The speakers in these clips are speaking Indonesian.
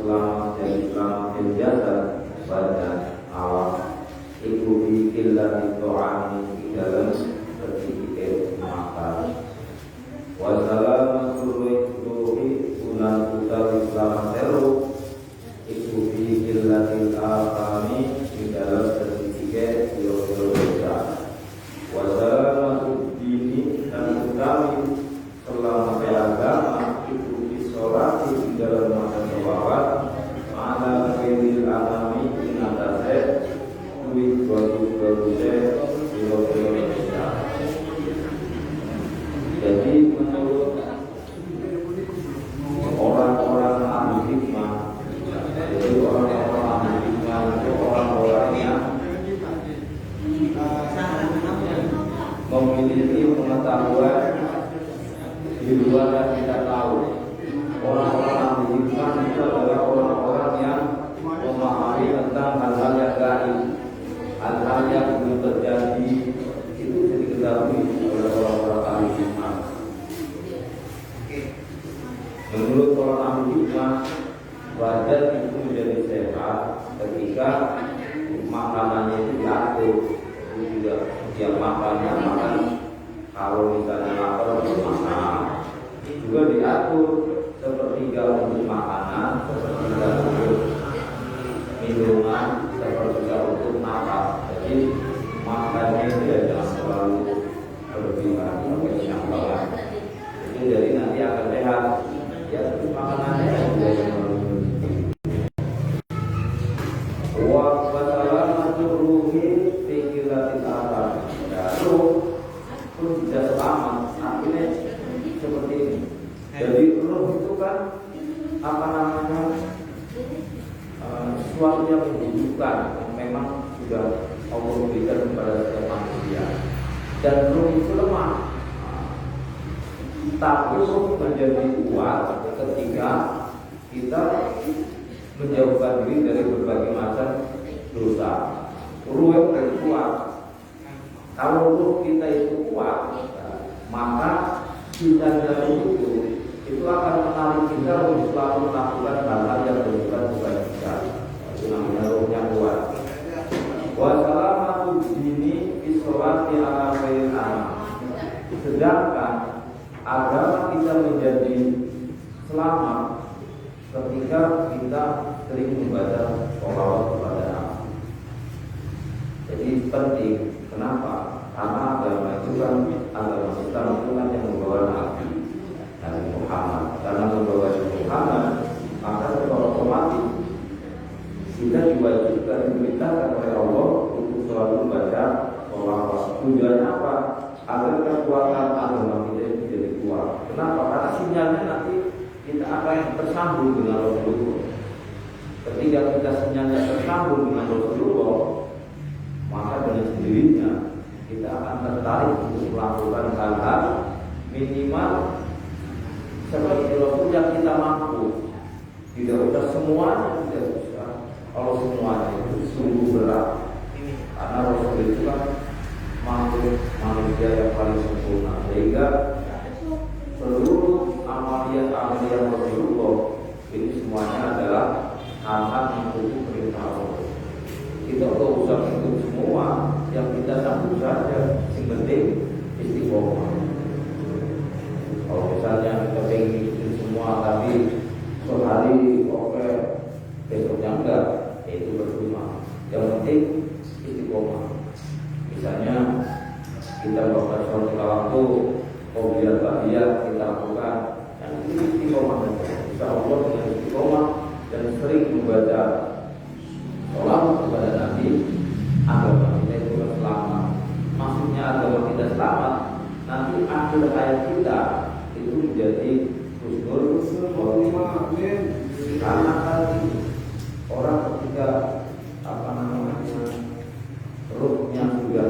Selamat jadi selamat jadi jasa pada illa bi'ani di dalam sedikit makan. Wassalamu'alaikum ulan utawi selamat seru iku bi illatil afami di dalam sedikit yo-yo dosa. Wassalamu'alaikum dini dan utawi selamat agama iku bi sholati di dalam masa sholawat ala khairil anami in atase duit baju-baju yo-yo dosa. Jadi menurut orang-orang ahli hikmah, jadi orang-orang ahli hikmah itu orang-orang yang memiliki pengetahuan di luar yang kita tahu. Orang-orang ahli hikmah itu adalah orang-orang yang memahami tentang hal-hal yang gaib, hal-hal yang belum terjadi, itu jadi diketahui oleh orang-orang ahli hikmah. Menurut orang ahli hikmah, badan itu menjadi sehat ketika makanannya itu diatur. Itu juga yang makan kalau misalnya lapar makan, juga diatur sepertiga untuk makanan, sepertiga untuk minuman, sepertiga untuk nafas. Jadi makannya itu ya jangan terlalu berlebihan, yang banget. Itu jadi nanti akan sehat. Ya, makanannya juga yang wa salamatu ruhi fi qillatil athar. Itu pun tidak selamat. Artinya seperti ini. Jadi ruh itu kan apa namanya sesuatu yang menghidupkan, yang memang sudah Allah berikan kepada setiap manusia. Dan ruh itu lemah. Tapi ruh menjadi kuat ketika kita menjauhkan diri dari berbagai macam dosa. Ruh yang kuat. Kalau ruh kita itu kuat, maka kita itu akan menarik kita untuk selalu melakukan hal-hal yang bukan kita. Itu namanya ruhnya kuat. Wassalamu'alaikum dini bisolati ala khairil anam. Sedangkan agama kita menjadi selamat ketika kita sering membaca sholawat kepada Allah. Jadi penting. Kenapa? Karena agama itu kan agama Islam itu kan yang membawa Nabi Muhammad. Karena membawa Nabi Muhammad, maka secara otomatis kita diwajibkan diperintahkan oleh Allah untuk selalu membaca sholawat. Tujuannya apa? Agar kekuatan agama kita itu jadi kuat. Kenapa? Karena sinyalnya nanti kita akan tersambung dengan Rasulullah. Ketika kita sinyalnya tersambung dengan Rasulullah, maka dengan sendirinya kita akan tertarik untuk melakukan hal-hal minimal seperti Rasul yang kita mampu. Tidak usah semuanya, tidak usah. Kalau semuanya itu sungguh berat. Karena Rasul itu kan manusia yang paling sempurna, sehingga seluruh amalia Rasulullah ini semuanya adalah hal-hal yang untuk perintah Allah. Kita tidak usah ikut semua, yang kita sambut saja. Yang penting istiqomah. Kalau misalnya kita ingin ikut semua, tapi sehari oke, besoknya enggak, itu percuma. Yang penting istiqomah. Misalnya kita baca sholat waktu, biar kita lakukan, yang ini istiqomah. Insya Allah dengan istiqomah dan sering membaca sholat kepada Nabi, agama kita itu selamat. Maksudnya agama kita selamat, nanti akhir hayat kita itu menjadi husnul khotimah. Karena tadi orang ketika ruhnya sudah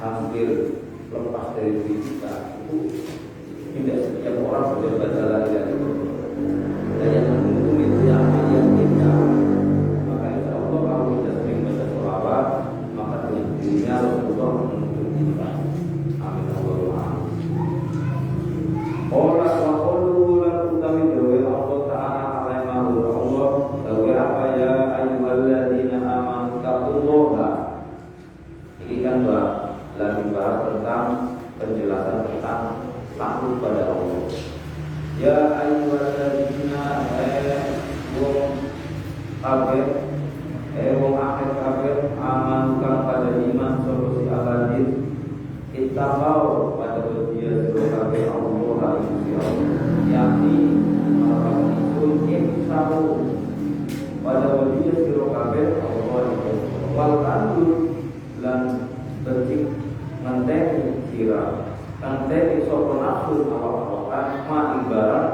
hampir lepas dari diri kita, itu tidak setiap orang sudah baca lagi dari itu. Dan yang menghukum itu yang kita. Maka insya Allah kalau kita sering baca sholawat, maka dengan dirinya Rasulullah menuntut kita. Amin Allahumma. Orang wakulu lan utawi dewe Allah Taala alaihi Allah takut pada Allah. Ya ayyuhalladzina wong kabeh wong akeh kabeh aman kang pada iman solusi abadin kita mau pada dia sira kabeh Allah Gusti Allah yakni itu iksamu pada dia sira kabeh Allah wal tandur lan becik ngenteni sira ngenteni sapa nafsu awak-awakan ma ibarat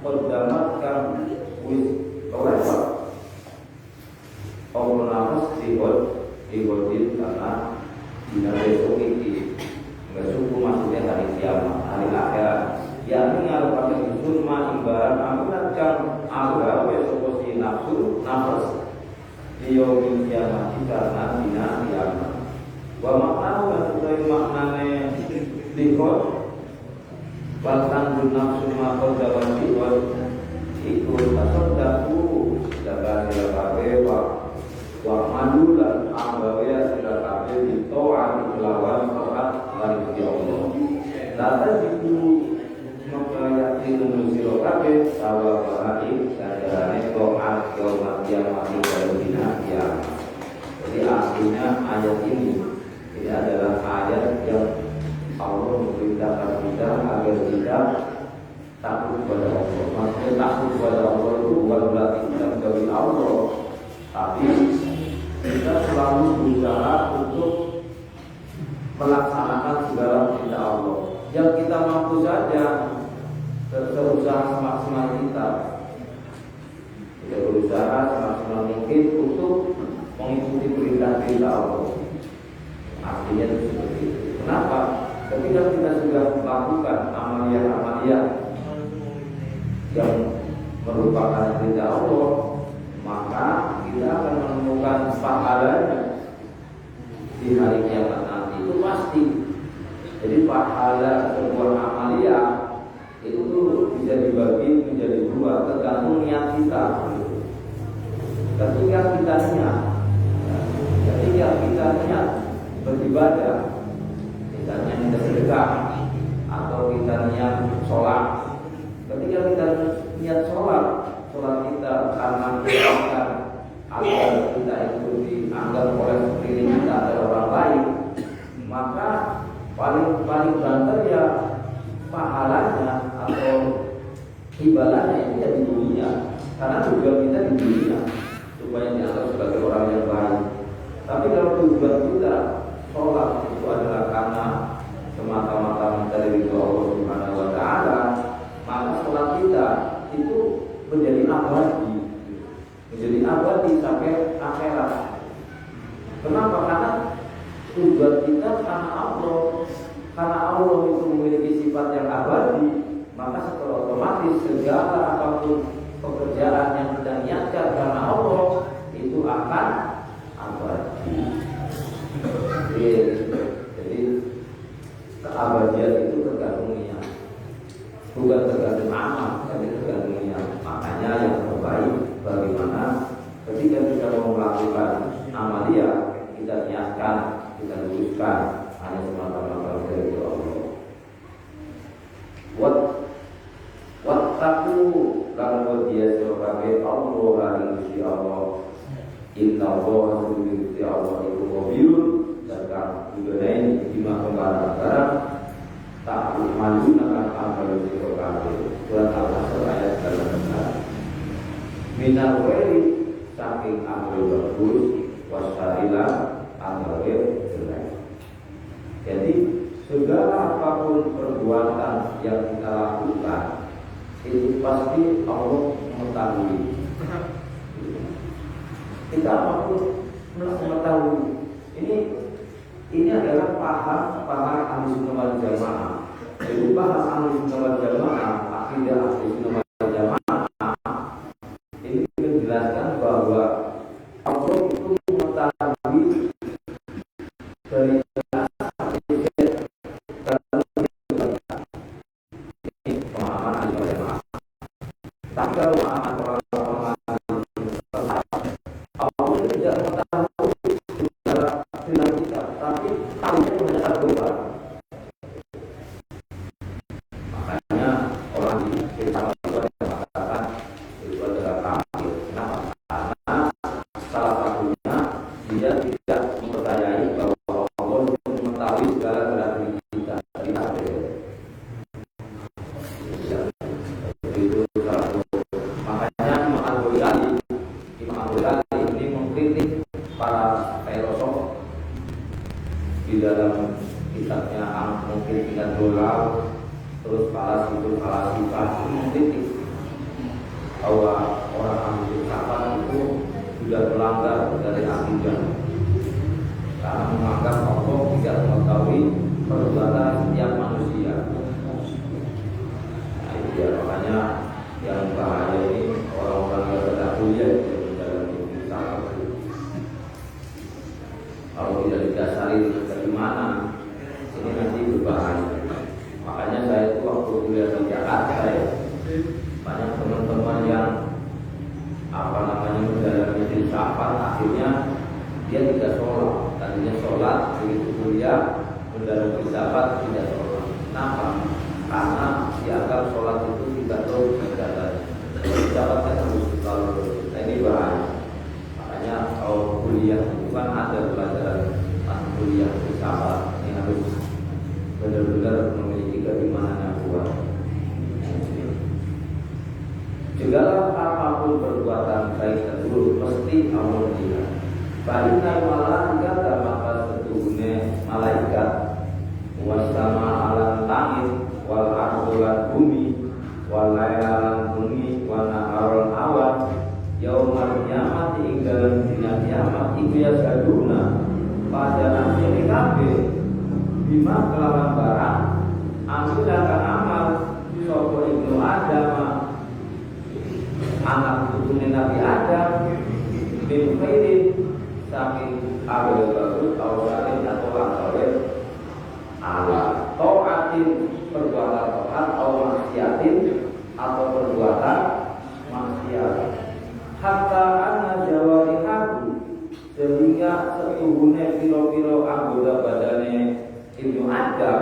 qaddamat kang wis lewat Allah nafas dihodin karena dina besok ini nggak suku maksudnya hari kiamat hari akhirat yakni ngaruh pakai usul ma ibarat amunan kang aga besok si nafsu nafas diyomin kiamat karena dina kiamat wa makna dan utai maknane dikot Balkan nafsu mako dawan dikot itu tasod daku jaga silakabe wa madulan ambawaya silakabe dito'an kelawan to'at lari Allah lata jiku mengayati nunggu silakabe sawa bahari ganjarane to'at yawmat kiamati waludina kiamat. Jadi artinya ayat ini adalah ayat yang Allah memberitakan kita agar kita takut kepada Allah. Maksudnya takut kepada Allah itu bukan berarti kita menjauhi Allah, tapi kita selalu berusaha untuk melaksanakan segala perintah Allah. Yang kita mampu saja berusaha semaksimal kita. Kita berusaha semaksimal mungkin untuk mengikuti perintah-perintah Allah. Artinya itu seperti itu. Kenapa? Ketika kita sudah melakukan amalia-amalia yang merupakan perintah Allah, maka kita akan menemukan pahalanya di hari kiamat nanti. Itu pasti. Jadi pahala sebuah amalia itu bisa dibagi menjadi dua, tergantung niat kita. Ketika kita niat beribadah, misalnya kita sedekah atau kita niat sholat. Ketika kita niat sholat kita karena kita agar kita itu dianggap oleh sekeliling kita atau orang lain, maka paling banter ya pahalanya atau ibadahnya itu ya di dunia, karena tujuan kita di dunia supaya dianggap sebagai orang yang baik. Tapi kalau tujuan kita sholat itu adalah karena semata-mata mencari ridho Allah Subhanahu wa Ta'ala, maka sholat kita itu menjadi abadi sampai akhirat. Kenapa? Karena tujuan kita karena Allah itu memiliki sifat yang abadi, maka secara otomatis segala apapun pekerjaan yang kita niatkan karena Allah itu akan abadi. Jadi keabadian itu tergantung niat, bukan tergantung amal, tapi tergantung niat. Makanya yang terbaik bagaimana ketika kita mau melakukan amalia, kita niatkan, kita luruskan hanya semata-mata dari Allah. Wattaqu kalau dia sebagai Allah hari Allah. Inna Allah subhanahu Allah itu mobilun dan juga lain di makam tak maju akan amal sebagai surat Al-Asr ayat 9. Minar wali saking amal bagus wasarilah amal jelek. Jadi segala apapun perbuatan yang kita lakukan itu pasti Allah mengetahui. Kita apapun mengetahui. Ini adalah paham ahli sunnah wal jamaah. Jadi paham ahli sunnah wal jamaah, akidah ahli sunnah wal jamaah ini menjelaskan bahwa Allah itu mengetahui dari pemahaman ahli sunnah wal jamaah. Tapi kalau pemahaman dia tidak mempercayai bahwa Allah mengetahui segala gerak kita. Tidak ada. Itu satu. Makanya Imam Al-Ghazali ini mengkritik para filosof di dalam kitabnya mungkin kita dolar, terus para sifat mengkritik bahwa orang ahli filsafat itu sudah melanggar dari akidah karena menganggap Allah tidak mengetahui perbuatan setiap manusia. Nah, itu ya, makanya yang bahaya ini orang-orang yang tidak kuliah di dalam filsafat. Kalau tidak didasari dari mana, ini nanti berbahaya. Makanya saya itu waktu kuliah di Jakarta banyak teman-teman yang mendalami filsafat, akhirnya dia tidak sholat. Tadinya sholat, begitu kuliah mendalami filsafat tidak sholat. Kenapa? Karena dianggap sholat itu tidak terus beribadah. Filsafat kan harus selalu terus. Nah, ini bahaya. Makanya kalau kuliah itu kan ada pelajaran kuliah filsafat, ini harus benar-benar memiliki keimanan yang kuat. Segala apapun perbuatan baik dan buruk mesti Allah melihat. Baiknya malaikat dan maka setuhune malaikat wasama alam langit wal ardolan bumi wal laylan bumi wal naharon awan yaumal kiamat ing dalam dina kiamat iku yasaduna pada nafsi kabeh bima kelawan barang amil akan amal sapa ibnu Adam anak putunya Nabi Adam bin Khairi saking awal baru awalan atau awal ala taatin perbuatan taat atau maksiatin atau perbuatan maksiat hatta anna jawarihaku sehingga setuhune piro-piro anggota badane Ibnu Adam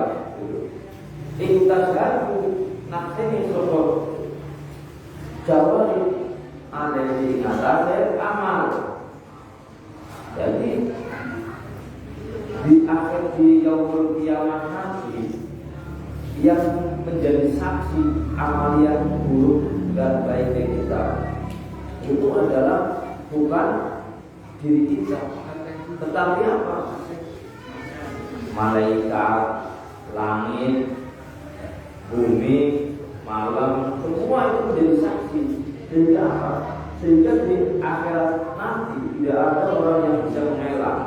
intasgaku naksini sopot jawari ada di atasnya amal. Jadi di akhir di yaumul kiamat nanti yang menjadi saksi amal yang buruk dan baiknya kita itu adalah bukan diri kita, tetapi apa? Malaikat, langit, bumi, malam, semua itu menjadi saksi. Sehingga apa? Sehingga di akhirat nanti tidak ada orang yang bisa mengelak.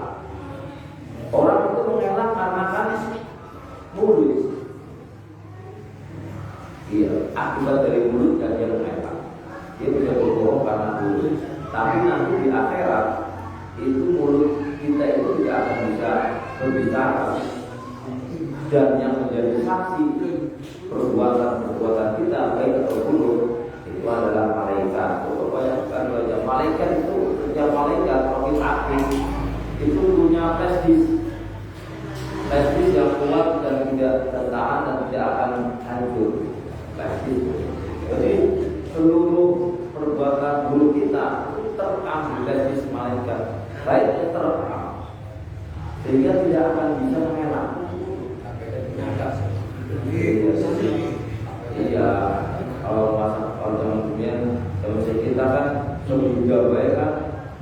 Orang itu mengelak karena kan mulut. Iya, akibat dari mulut dan dia mengelak. Dia bisa berbohong karena mulut. Tapi nanti di akhirat itu mulut kita itu tidak akan bisa berbicara. Dan yang menjadi saksi perbuatan kita baik atau buruk itu adalah malaikat. Pokoknya bukan saja malaikat itu setiap malaikat wakil aktif itu punya testis yang kuat dan tidak tertahan dan tidak akan hancur. Testis. Jadi seluruh perbuatan buruk kita itu terekam di testis malaikat, baik terekam sehingga tidak akan bisa mengelak. Iya, kalau zaman kemudian zaman kita kan juga baik kan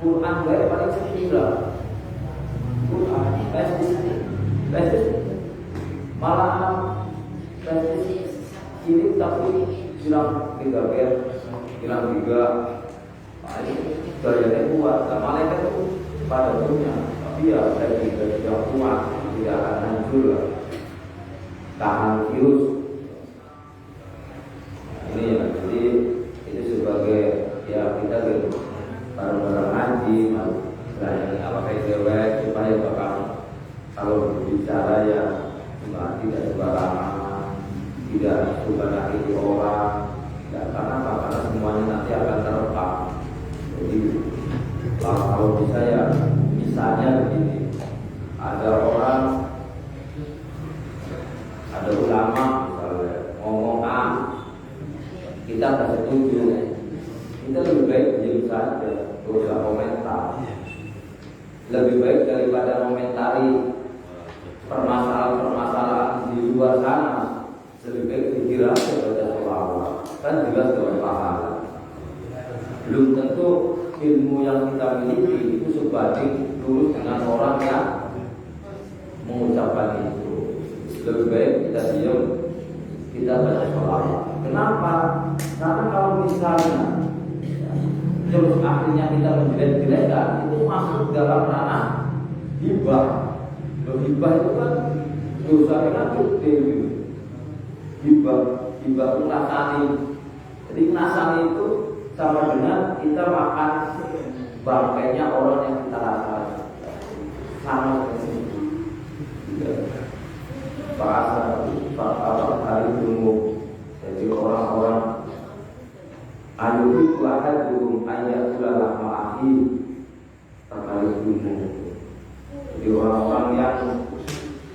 Quran baik paling sembilan Quran tesis malah tesis ini tapi bilang 3 bilang 3 gayanya kuat. Nah, malaikat itu pada dunia tapi ya saya tidak kuat, tidak akan hancur lah. Tahan virus ini ya, jadi itu sebagai ya kita gitu bareng-bareng ngaji berani apa kayak cewek supaya bakal kalau berbicara ya tidak sembarangan, tidak suka nakiti orang ya, karena apa? Karena semuanya nanti akan terekam. Jadi kalau bisa ya misalnya begini, ada orang, ada ulama misalnya ngomong A, kita nggak setuju, kita lebih baik diam saja, gak usah komentar. lebih baik daripada komentari permasalahan-permasalahan di luar sana. Lebih baik dikira baca sholawat, kan jelas dapat pahala. Belum tentu ilmu yang kita miliki itu sebanding lurus dengan orang yang mengucapkan itu. Lebih baik kita diam, kita baca sholawat. Kenapa? Karena kalau misalnya terus akhirnya kita menjelek-jelekan, itu masuk dalam ranah hibah. Hibah itu kan dosanya kan gede. Hibah itu ngasani. Jadi ngasani itu sama dengan kita makan bangkainya orang yang kita rasakan. Sama seperti itu. Bahasa hari dulu. Jadi orang-orang ayuhi ahaduhum ayatul ma'ahi terkait dulu. Jadi orang-orang yang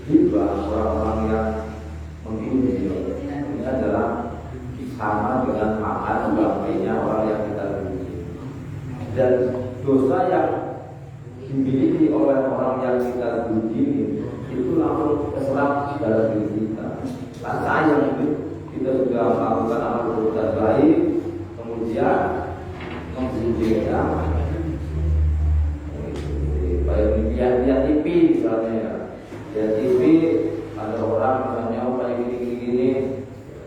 hibah, orang-orang yang menginjil ini adalah sama dengan makan bangkainya orang yang kita benci. Dan dosa yang dimiliki oleh orang yang kita benci itu langsung keserap dalam diri kita. Kan sayang itu kita sudah melakukan amal perbuatan baik, kemudian membenci ya. Lihat TV misalnya ya. Lihat TV ada orang misalnya kayak gini-gini,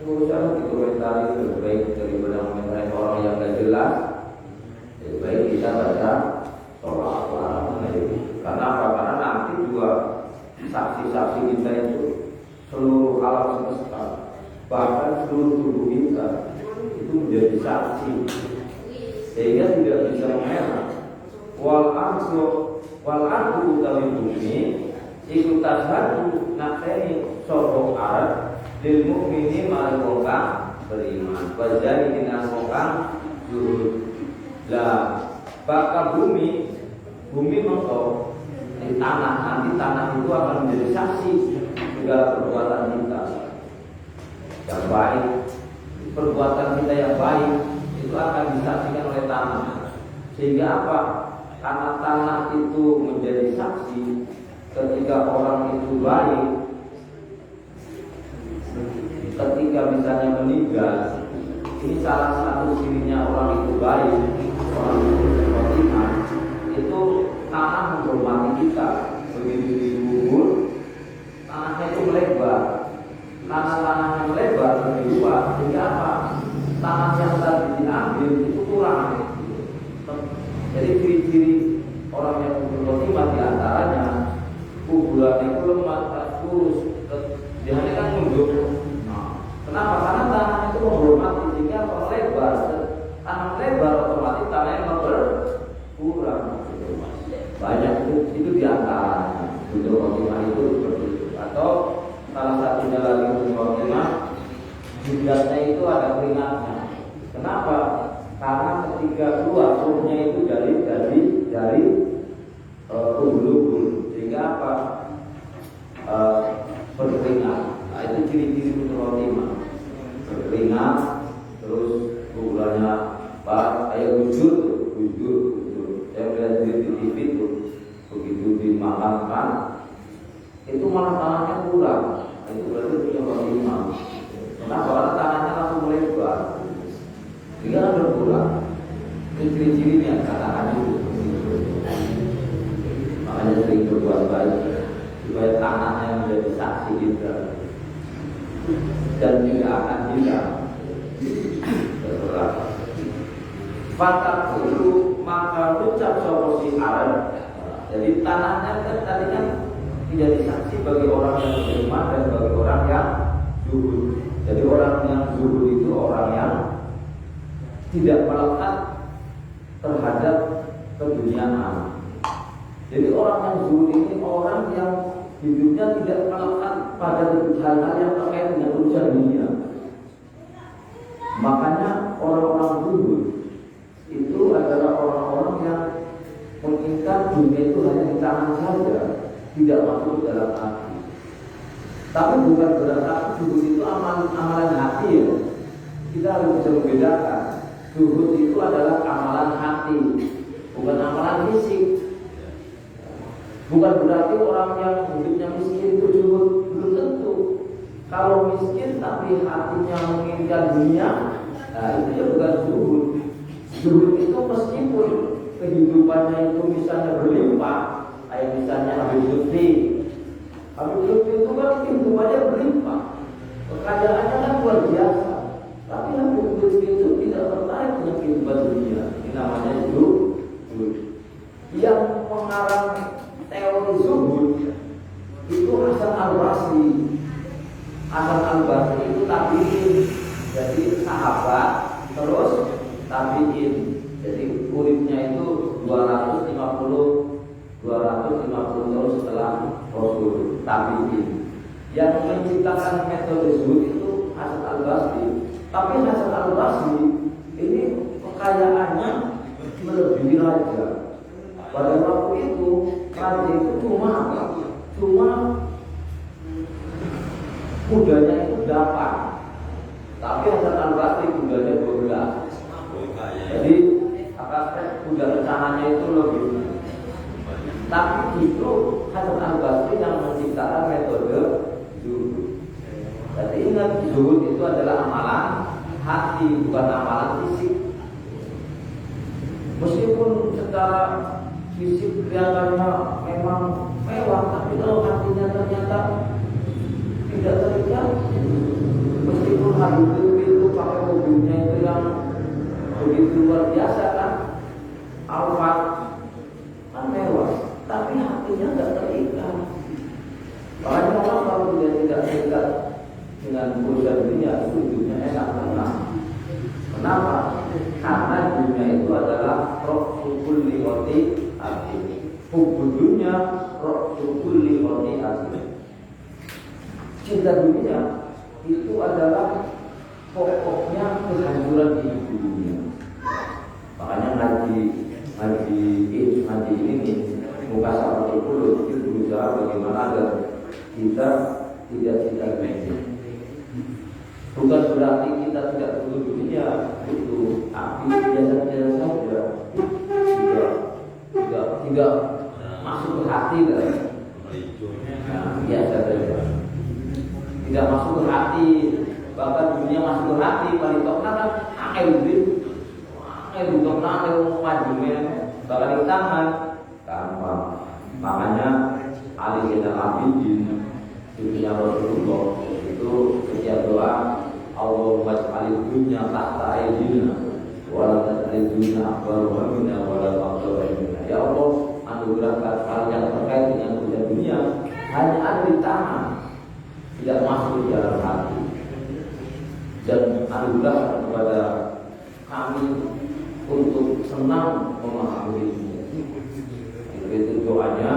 urusan dikomentari lebih baik daripada komentari orang yang gak jelas. Lebih baik kita baca sholawat. Karena apa? Karena nanti juga saksi-saksi kita itu seluruh alam semesta, bahkan seluruh tubuh kita itu menjadi saksi, sehingga tidak bisa mengelak. Wal ardu utawi bumi iku tashhadu nakseni sapa arep lil mukmini marang wong kang beriman. Wajani dengan wong kang zuhud. Lah bakal bumi mengko di tanah, nanti tanah itu akan menjadi saksi segala perbuatan kita yang baik. Perbuatan kita yang baik itu akan disaksikan oleh tanah. Sehingga apa? Karena tanah itu menjadi saksi ketika orang itu baik. Ketika misalnya meninggal, ini salah satu cirinya orang itu baik, orang itu beriman, itu tanah menghormati kita. Begitu dikubur, tanahnya itu melebar. Tanah-tanahnya melebar lebih luas. Sehingga apa? Tanah yang tadi diambil itu kurang. Jadi ciri-ciri orang yang berkhidmat di antaranya kuburan itu lemah, tak lurus, dia kan mundur. Kenapa? Karena tanah itu menghormati, sehingga melebar. Tanah lebar otomatis tanahnya berkurang. Banyak itu di antaranya. Untuk khidmat itu seperti itu. Atau salah satunya lagi untuk khidmat, jidatnya itu ada keringatnya. Kenapa? Karena ketika keluar ruhnya itu dari bulu-bulu, sehingga apa? Berkeringat. Nah, itu ciri-ciri husnul khotimah. Berkeringat, terus bulannya Pak, ayo jujur. Saya melihat di TV itu begitu dimakamkan, itu malah tanahnya kurang. Itu berarti husnul khotimah. Kenapa? Karena tanahnya langsung melebar. Sehingga berkurang. Itu ciri-cirinya katakan itu. Makanya sering berbuat baik supaya tanahnya menjadi saksi kita dan tidak akan hilang. Fatak dulu maka ucap solusi Arab. Jadi tanahnya kan tadi kan menjadi saksi bagi orang yang beriman dan bagi orang yang zuhud. Jadi orang yang zuhud itu orang yang tidak melekat terhadap keduniaan. Jadi orang yang zuhud ini orang yang hidupnya tidak melekat pada hal-hal yang terkait dengan urusan dunia. Makanya orang-orang zuhud itu adalah orang-orang yang menginginkan dunia itu hanya di tangan saja, tidak masuk dalam hati. Tapi bukan berarti zuhud itu amalan hati ya. Kita harus bisa membedakan. Zuhud itu adalah amalan hati, bukan amalan fisik. Bukan berarti orang yang hidupnya miskin itu zuhud, belum tentu. Kalau miskin tapi hatinya menginginkan dunia, nah itu ya bukan zuhud. Zuhud itu meskipun kehidupannya itu misalnya berlimpah, kayak misalnya Habib Lutfi. Habib Lutfi itu kan kehidupannya berlimpah, kekayaannya kan luar biasa. Tapi Habib Lutfi itu tidak tertarik dengan kehidupan dunia. Ini namanya zuhud. Yang mengarang teori zuhud itu Hasan al-Basri. Hasan al-Basri itu tabi'in, jadi sahabat terus tabi'in. Jadi uripnya itu 250 tahun setelah Rasul, tabi'in. Yang menciptakan metode zuhud itu Hasan al-Basri. Tapi Hasan al-Basri ini kekayaannya melebihi raja. Pada waktu itu raja itu cuma kudanya itu 8, tapi Hasan al-Basri kudanya 12. Jadi kuda rencananya itu lebih. Tapi justru Hasan al-Basri yang menciptakan metode zuhud. Jadi ingat, zuhud itu adalah amalan hati, bukan amalan fisik. Meskipun secara fisik kelihatannya memang mewah, tapi kalau hatinya ternyata tidak terikat. Meskipun Habib itu pakai mobilnya itu yang begitu luar biasa kan, Alphard kan mewah, tapi hatinya tidak terikat. Makanya orang kalau dia tidak terikat dengan urusan dunia, itu hidupnya enak, tenang. Kenapa? Karena dunia itu adalah roh sukul liwati hati. Hubudunya roh sukul liwati hati. Cinta dunia itu adalah pokoknya kehancuran di dunia. Makanya ngaji ini muka sama itu berusaha bagaimana agar kita tidak cinta. Bukan berarti kita tidak butuh dunia, itu tapi biasa-biasa saja, tidak masuk ke hati kan? Nah, biasa saja, tidak masuk ke hati, bahkan dunia masuk ke hati, paling tokna kan air tokna majunya, bahkan di tangan, gampang. Makanya Ali bin Abidin, cucunya Rasulullah itu setiap doa, Allahumma ij'alid dunya tahta aydina wa la taj'alid dunya akbar minna wa la tabghar minna. Ya Allah, anugerahkan hal yang terkait dengan urusan dunia hanya ada di tangan, tidak masuk di dalam hati. Dan anugerahkan kepada kami untuk senang memahami dunia. Itu doanya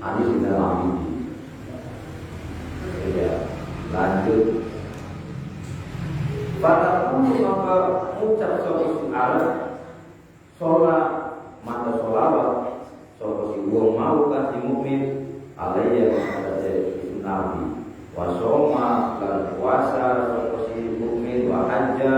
Ali bin Abidin. Ya, lanjut. Pada pun maka ucap soal Arab, sholat mata sholawat, soal si wong mau kasih mukmin, alaiya kepada itu Nabi. Wasoma dan puasa, soal si mukmin, wahajja,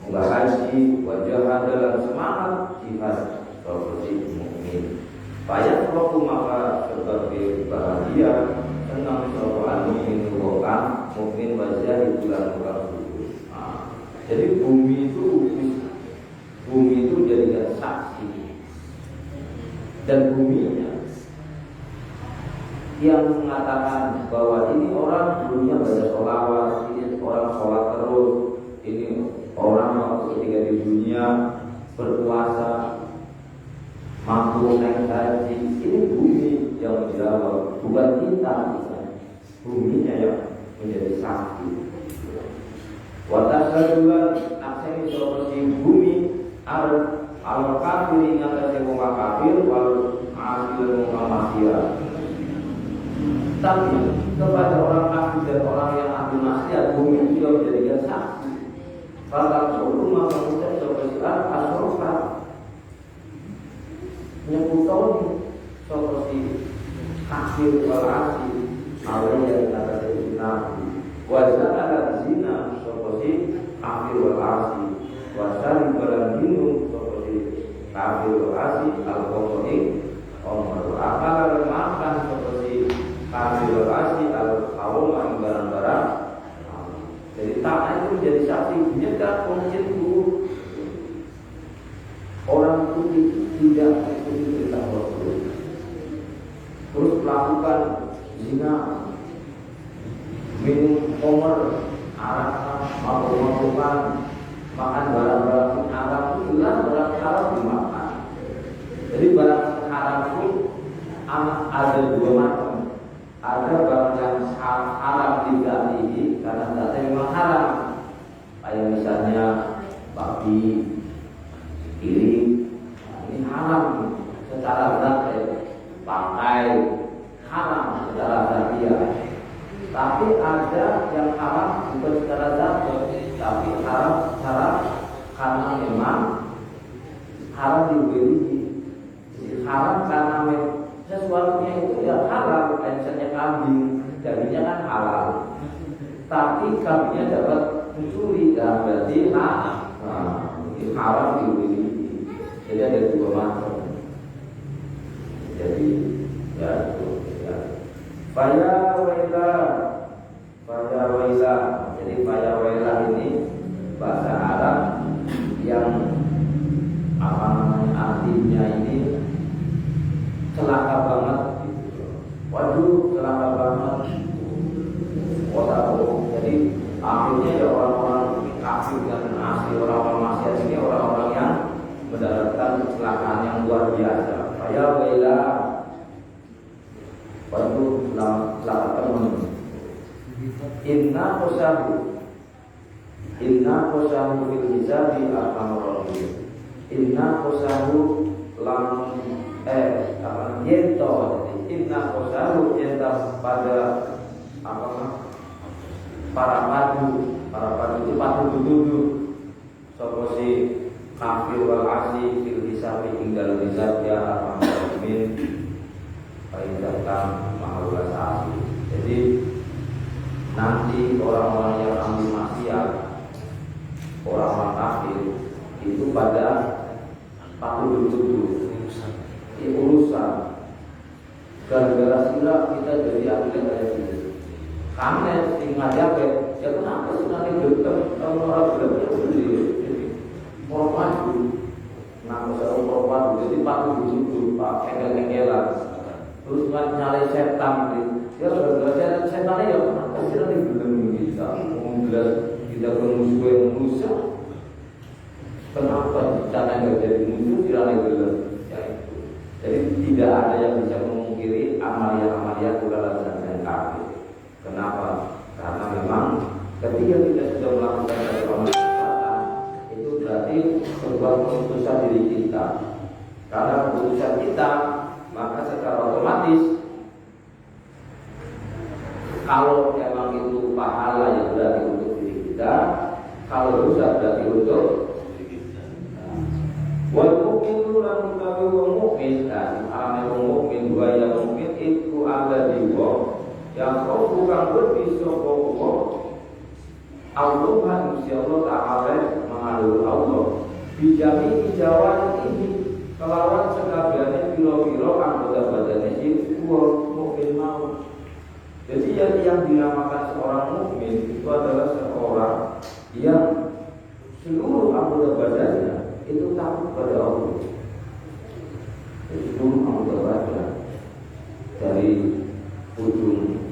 muka haji, wajah dalam semangat jihad, soal si mukmin. Banyak waktu maka sebagai bahagia. Senang soal mukmin bukan mukmin wajah di bulan suci. Jadi bumi itu jadikan saksi, dan buminya yang mengatakan bahwa ini orang dulunya baca sholawat, ini orang sholat terus, ini orang waktu ketika di dunia berpuasa, mampu naik haji. Ini bumi yang menjawab, bukan kita. Buminya yang menjadi saksi. Watasadulan nakseni seperti bumi al kafir ingatasi muka kafir wal asil muka maksiat. Tapi kepada orang kafir dan orang yang ahli maksiat, bumi juga menjadikan saksi. Kalau suruh maka kita seperti asrofa nyebutkan seperti kafir wal asil. Awal yang kata Nabi, wajah ada zina seperti kafir wal asi, wajah badan minum seperti kafir wal asi, alkohol Omar akal makan seperti kafir asli al kaum yang barang-barang. Jadi tanah itu menjadi saksi nyegah pengecil guru. Orang itu tidak mengikuti perintah Rasul, terus melakukan zina, minum khamr, arak, mabuk-mabukan, makan barang-barang haram itu jelas barang haram dimakan. Jadi barang haram itu ada dua macam. Ada barang yang haram dizatihi karena zatnya memang haram. Kayak misalnya babi, kiri, ini haram secara zat, pakai haram secara zatiah. Tapi ada yang haram bukan secara zat, tapi haram secara karena memang haram dibeli. Haram karena sesuatunya itu ya halal, kayak misalnya kambing, dagingnya kan halal. Tapi kambingnya dapat mencuri, dan berarti haram dibeli. Jadi ada dua macam. Jadi ya itu ya. Faya waila. Jadi faya waila ini bahasa Arab yang apa namanya artinya ini celaka banget. Waduh, celaka banget. Jadi akhirnya ya orang-orang kafir dan asli orang-orang maksiat ini orang-orang yang mendapatkan kecelakaan yang luar biasa. Faya waila. Waduh, celaka teman. Inna kosahu fil hisabi al-amroni. Inna kosahu lam yento. Inna kosahu yenta pada para padu itu padu duduk. Sopo si kafir wal asli fil hisabi tinggal hisab ya al-amroni. Paidatan mahulasasi. Jadi nanti orang-orang yang ambil maksiat, orang-orang kafir itu pada patut duduk di urusan. Gara-gara sila kita jadi atlet kayak gitu. Karena tinggal jaga, ya kenapa sih nanti dekat kalau orang belakangnya beli, mau maju, kenapa saya mau maju? Jadi patut duduk, pak engel-engelan, terus kan nyalai setan gitu. Ya gara-gara setan ya kenapa sih nanti belum kita membelas kita bermusuh yang musuh? Kenapa cara nggak jadi musuh tidak belum? Ya itu. Jadi tidak ada yang bisa memungkiri amalia-amalia kulalan dan kafir. Kenapa? Karena memang ketika kita sudah melakukan satu kemaksiatan itu berarti sebuah keputusan diri kita. Karena keputusan kita maka secara otomatis kalau memang itu pahala yang berarti untuk diri kita, kalau dosa berarti untuk diri kita. Wal mukminu lan utawi wong mukmin, ane wong mukmin wa ya mukmin iku ada di wong yang kau bukan berbisa wong Allah manusia Allah Ta'ala mengadu Allah bijami hijauan ini kelawan sekabiannya biro-biro anggota badannya itu mukmin mau. Jadi yang dinamakan seorang mukmin itu adalah seorang yang seluruh anggota badannya itu takut pada Allah. Jadi seluruh anggota badan dari ujung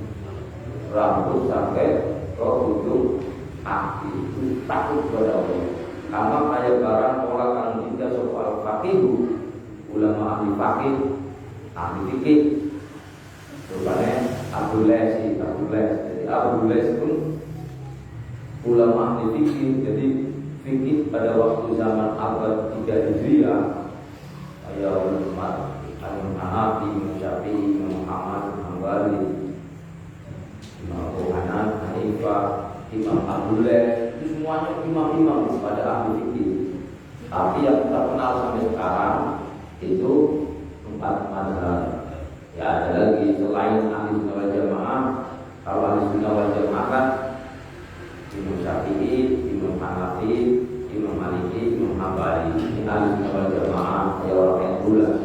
rambut sampai ke ujung kaki itu takut pada Allah. Karena kayak barang orang yang tidak soal fakihu, ulama ahli fakih, ahli fikih. Rupanya Abu Les. Jadi Abu Les pun ulama ahli fikih. Jadi fikih pada waktu zaman abad 3 Hijriah, kayak ulama Al-Hanafi, Syafi'i, Muhammad, Hambali, Imam Abu Hanifah, Imam Abu Les, itu semuanya imam-imam pada ahli fikih. Tapi yang terkenal sampai sekarang itu 4 mazhab. Ya ada lagi selain ahli sunnah wal jamaah. Kalau ahli sunnah wal jamaah kan Imam Syafi'i, Imam Hanafi, Imam Maliki, Imam Hambali. Ini ahli sunnah wal jamaah ya orang yang bulat.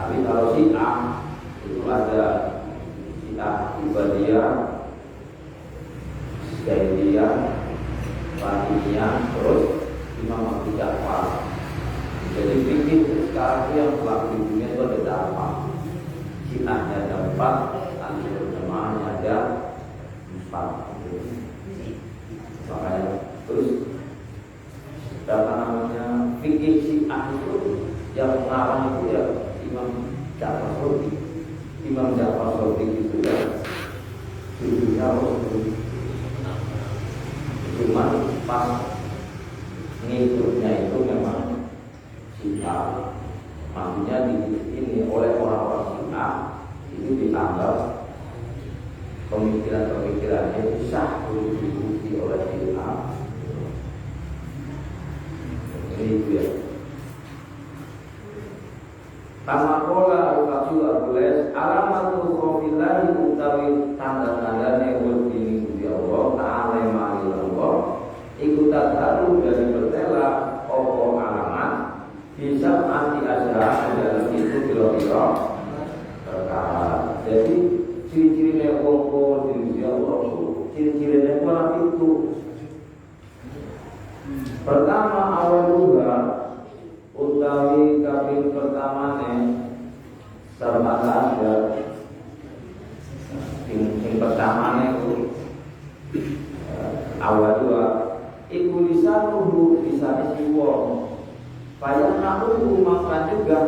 Tapi kalau Syiah itu ada Syiah Ibadiyah, Zaidiyah, Fatimiyah, terus Imam Abu Ja'far. Jadi fikih sekarang itu yang berlaku di dunia itu ada berapa? Syiahnya ada 4, Ahlus Jamaahnya ada 4. Makanya terus apa namanya fikih Syiah itu yang mengarang itu ya Imam Ja'far Shadiq. Imam Ja'far Shadiq itu ya dulunya cuma pas ngikutnya itu memang Syiah. Maksudnya di ini oleh orang-orang Syiah itu dianggap pemikiran-pemikirannya bisa diikuti oleh Syiah. Ini itu ya. Kama qala al-Qasim al-Bules alamatul khawfillahi utawi tanda-tandane wedi Gusti Allah ta'ala mari Allah iku tadaru dari bertela apa alamat bisa anti asra dalam itu kira-kira perkara. Jadi ciri-ciri wong Gusti Allah ciri-ciri orang itu pertama awal juga utawi kaping pertamane sama ada yang pertamane itu awal dua iku lisanuhu bisa wong payah nahu maka juga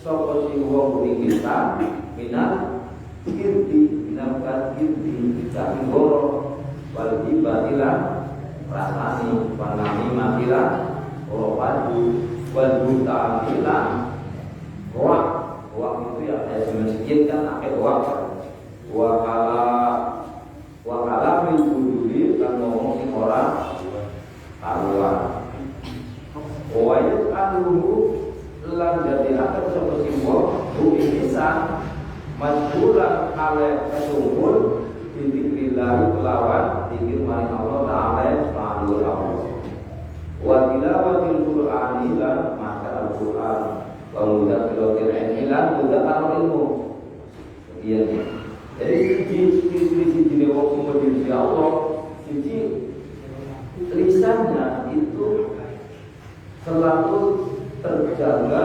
sapa si wong kita minat kirti minat kirti kami goro wal ibadilah rasani panami matilah orowadu wal muta'amilah wak itu ya saya masjid kan pakai wakala mengkuduri kan ngomong si orang haluan wayuk anuhu lan jadi akan seperti bu inisan majbulan ale kesungguh didikrillahi kelawan dikir maring Allah ta'ala ma'alul Allah wa tilawatil Qur'ani lan maca Al-Qur'an wa mudzakkiratil ilmi lan mudzakkar ilmu. Iya. Jadi siji wong mudi Allah, siji lisannya itu selalu terjaga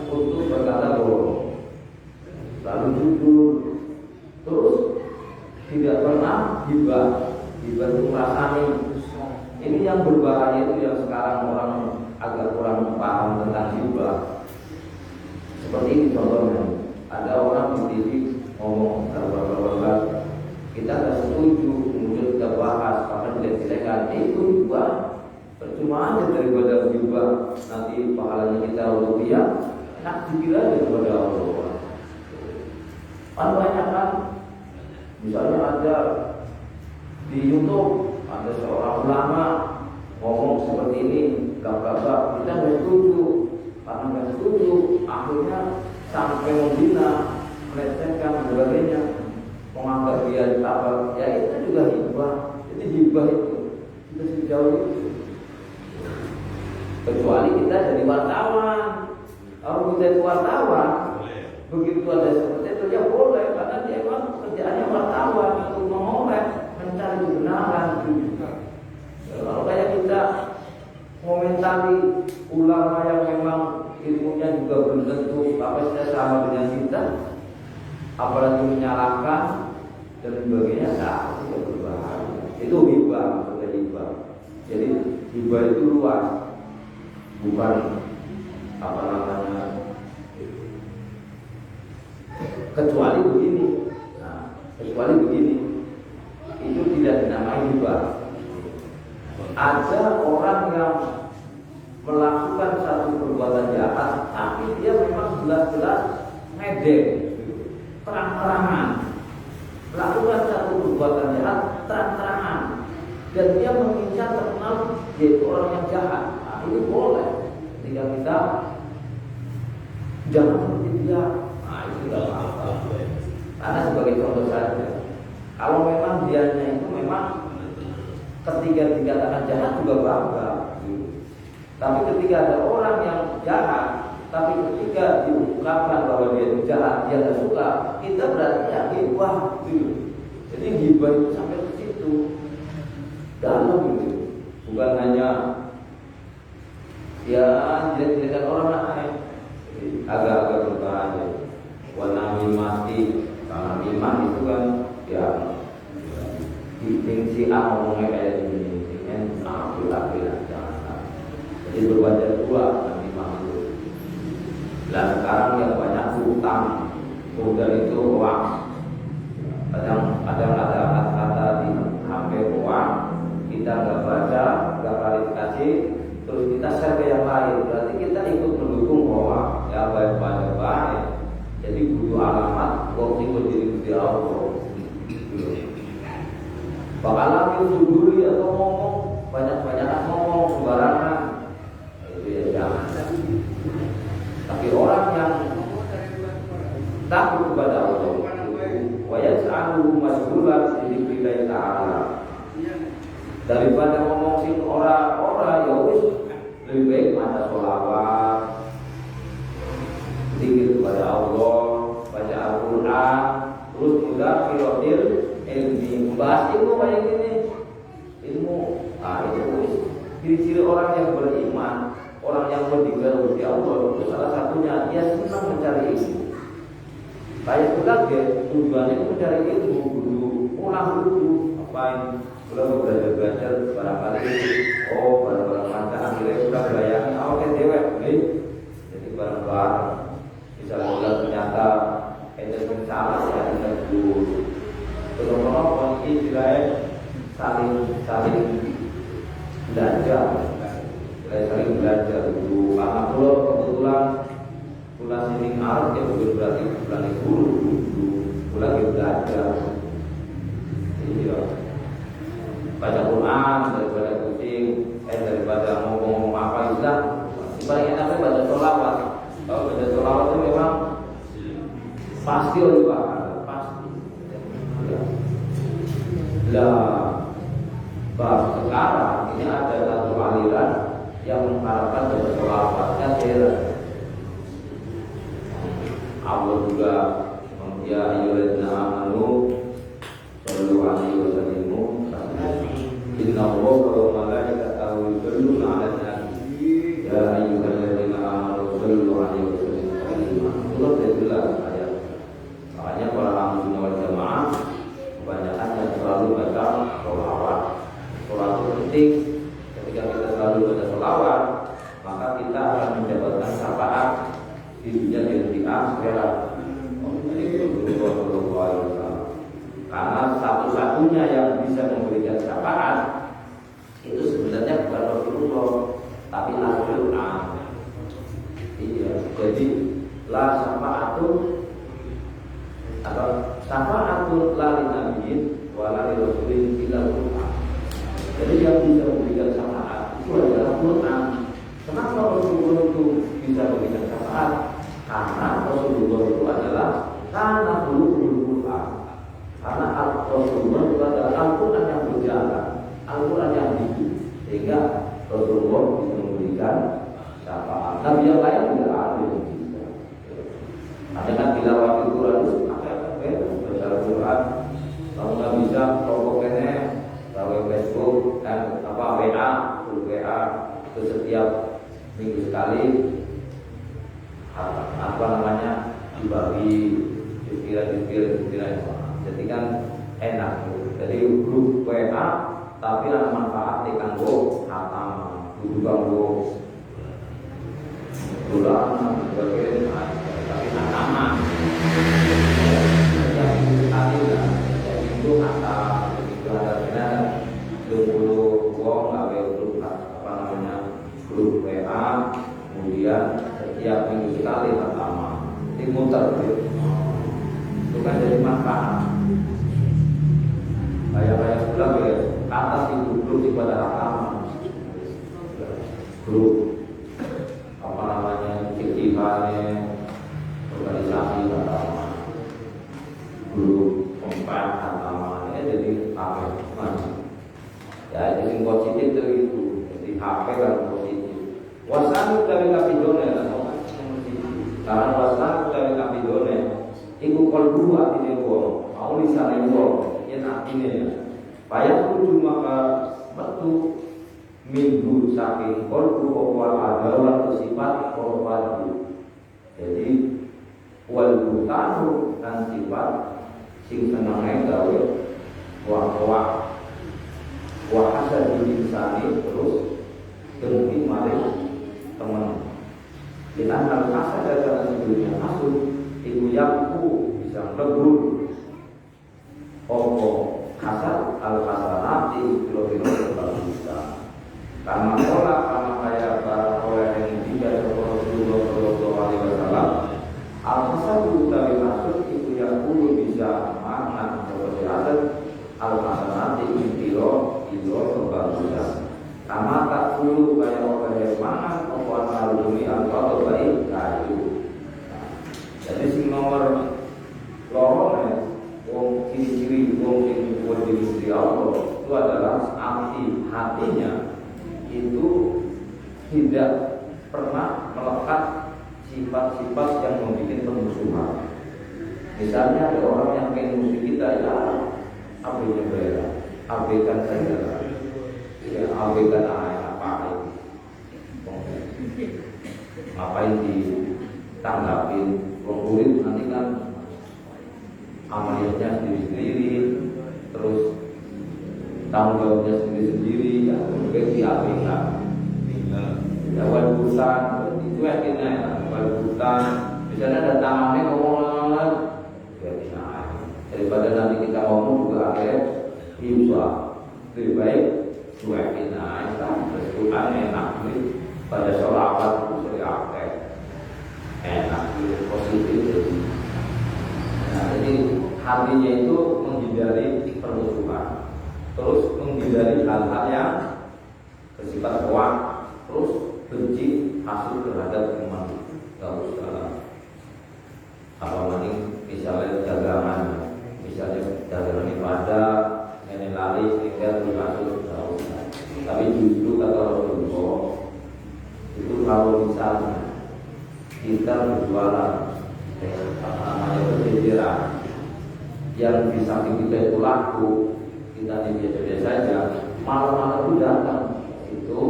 untuk berkata bohong, lalu jujur, terus tidak pernah hibah itu rasani. Ini yang berbahaya itu yang sekarang orang agak kurang paham tentang hibah. Seperti ini contohnya, ada orang di TV ngomong kalau kita tidak setuju, kemudian kita bahas, bahkan jelek-jelekan, itu hibah. Percuma aja daripada hibah, nanti pahalanya kita rupiah, enak dikira aja kepada Allah. Kan banyak kan, misalnya ada di YouTube ada seorang ulama ngomong seperti ini, gak-gak, kita nggak setuju, karena nggak setuju, akhirnya sampai menghina, melecehkan dan sebagainya, menganggap dia apa, ya itu juga hibah. Jadi hibah itu kita sejauh itu, kecuali kita jadi wartawan. Kalau kita jadi wartawan, begitu ada seperti itu ya boleh, karena dia memang pekerjaannya wartawan untuk mengorek, mencari kebenaran. Kalau kayak kita komentari ulama yang memang ilmunya juga belum tentu kapasitasnya sama dengan kita, apalagi menyalahkan dan sebagainya, itu berbahaya. Itu hibah, maksudnya hibah. Jadi hibah itu luas, bukan apa namanya. Kecuali begini, itu tidak dinamai hibah. Ada orang yang melakukan satu perbuatan jahat, tapi dia memang jelas-jelas ngedek, terang-terangan melakukan satu perbuatan jahat, terang-terangan, dan dia mengincar terkenal yaitu orang yang jahat. Nah, ini boleh ketika kita jangan seperti dia. Nah, itu tidak apa-apa. Karena sebagai contoh saja, kalau memang dianya itu memang ketika dikatakan jahat juga bangga. Tapi ketika ada orang yang jahat Tapi ketika diungkapkan bahwa dia itu jahat, dia tidak suka, kita berarti yakin wah gitu. Jadi ghibah itu sampai ke situ dalam gitu, bukan hanya ya jelek-jelekan orang lain. Jadi agak-agak berbahaya. Warna mimati, karena mimah itu kan ya si A ngomongnya kayak gini, kan ambil jangan. Jadi berwajah dua nanti mimah itu. Dan sekarang yang banyak hutang, udah itu uang. Kadang ada kata-kata di HP uang, kita nggak baca, nggak klarifikasi, terus kita share ke yang lain. Berarti kita ikut mendukung uang, ya baik. Jadi butuh alamat, kok ikut diri Allah. Bakalan itu dulu atau ngomong banyak-banyakan ngomong sembarangan, itu ya jangan. Tapi orang yang takut kepada Allah, wajah selalu masbulan dipilih Ta'ala, daripada ngomong sing orang ya wis lebih baik mata sholawat, zikir kepada Allah, baca Al-Quran, terus mudah filotil ilmi, membahas ilmu kayak gini, ilmu, itu wis ciri-ciri orang yang beriman. Orang yang berdialog di Allah itu salah satunya dia senang mencari ilmu. Kayak belajar tujuannya itu mencari ilmu dulu, ulang dulu apain, belum belajar barangkali barang-barang bacaan kita sudah bayangin awalnya dewek, jadi barang-barang misalnya ternyata itu salah ya kita dulu. Terus kondisi saling belajar. Saya sering belajar dulu, karena kalau kebetulan bulan sini Maret ya bukan berarti bulan itu bulan kita belajar. Iya, baca Quran daripada kucing, daripada ngomong apa Islam. Paling enaknya baca sholawat. Kalau baca sholawat itu memang pasti oleh pahala, pasti. Lah, sekarang ini ada satu aliran yang mengharapkan baca sholawatnya heran. Allah juga ya ayyuhalladzina amanu shollu alaihi wa sallimu inna Allaha wa malaikatahu yusholluna 'alan nabi ya ayyuhalladzina amanu shollu alaihi wa sallimu taslima. Itu jelas ayat. Makanya para ahli sunnah wal jamaah kebanyakan yang selalu baca sholawat. Sholawat itu penting. Ketika kita selalu baca sholawat, maka kita akan mendapatkan syafaat di dunia dan di akhirat. Karena satu-satunya yang bisa memberikan syafaat itu sebenarnya bukan Rasulullah, tapi Al-Quran. Iya, jadi la syafa'atun atau syafa'atun la linabiyyin wa la lirasulin illa Al-Quran. Jadi yang bisa memberikan syafaat itu adalah Quran. Kenapa Rasulullah itu bisa memberikan syafaat? Karena Rasulullah itu adalah karena ulul Quran. Karena Rasulullah itu adalah Al-Quran yang berjalan, Al-Quran yang hidup, sehingga Rasulullah bisa memberikan syafaat. Nabi yang lain tidak ada yang bisa. Ada kan tilawah Al-Quran itu baca Al-Quran. Kalau nggak bisa pokoknya lewat Facebook dan WA itu setiap minggu sekali dibagi pikiran. Jadi kan enak. Jadi grup WA tapi ada manfaat kanggo hatam, kudu kanggo bulan sebagai tapi hataman. Tadi lah, itu kata itu ada 20 wong gawe grup grup WA, kemudian setiap minggu sekali pertama dimuter itu kan jadi manfaat. Kayak bilang ya, atas itu grup ibadah agama, grup kejiwaannya organisasi agama, grup kompak agama, jadi apa ya jadi positif itu jadi HP kan positif. Wasan dari kapidon ya, Karena waslan utawi kapidone iku kalbu atine wong, mau lisane wong, yen atine ya. Payah kudu maka metu minggu saking kalbu apa ada sifat korban. Jadi wal butanu dan sifat sing senenge gawe wa hasad insani terus dengki mari teman. Kita harus asal dari sebelumnya masuk ibu yakku bisa lebur opo kasar al kasanati kilo-kilo bisa karena kaya para oleh yang tidak Rasulullah SAW al kasar dari masuk ibu yakku bisa makan seperti adat al kasanati kilo bisa sama tak dulu kayak orang yang mangan opo alumi atau baik kayu. Jadi si nomor lorong wong ciri-ciri wong yang dibuat di istri Allah itu adalah hatinya itu tidak pernah melekat sifat-sifat yang membuat permusuhan. Misalnya ada orang yang pengen musuh kita ya abaikan bela, abaikan saja. Ya, abaikan apa ngapain ditanggapin kulit nanti kan amaliyahnya sendiri-sendiri terus tanggung jawabnya sendiri-sendiri ya mungkin diabaikan ya wal-butan itu yakinnya ya wal-butan misalnya ada tangannya ngomong ya daripada nanti kita ngomong juga akhirnya hibah lebih baik cuekin aja, terus enak nih pada sholawat itu sering akeh enak nih positif jadi. Nah jadi hatinya itu menghindari permusuhan, terus menghindari hal-hal yang bersifat kuat, terus benci hasut terhadap iman. Gak usah apa namanya misalnya dagangan, misalnya dagangan ibadah, nenek lari sehingga dihasut. Tapi justru kata Rasulullah itu kalau misalnya kita berjualan namanya berjejeran yang bisa kita itu laku kita biasa-biasa saja malam-malam itu datang itu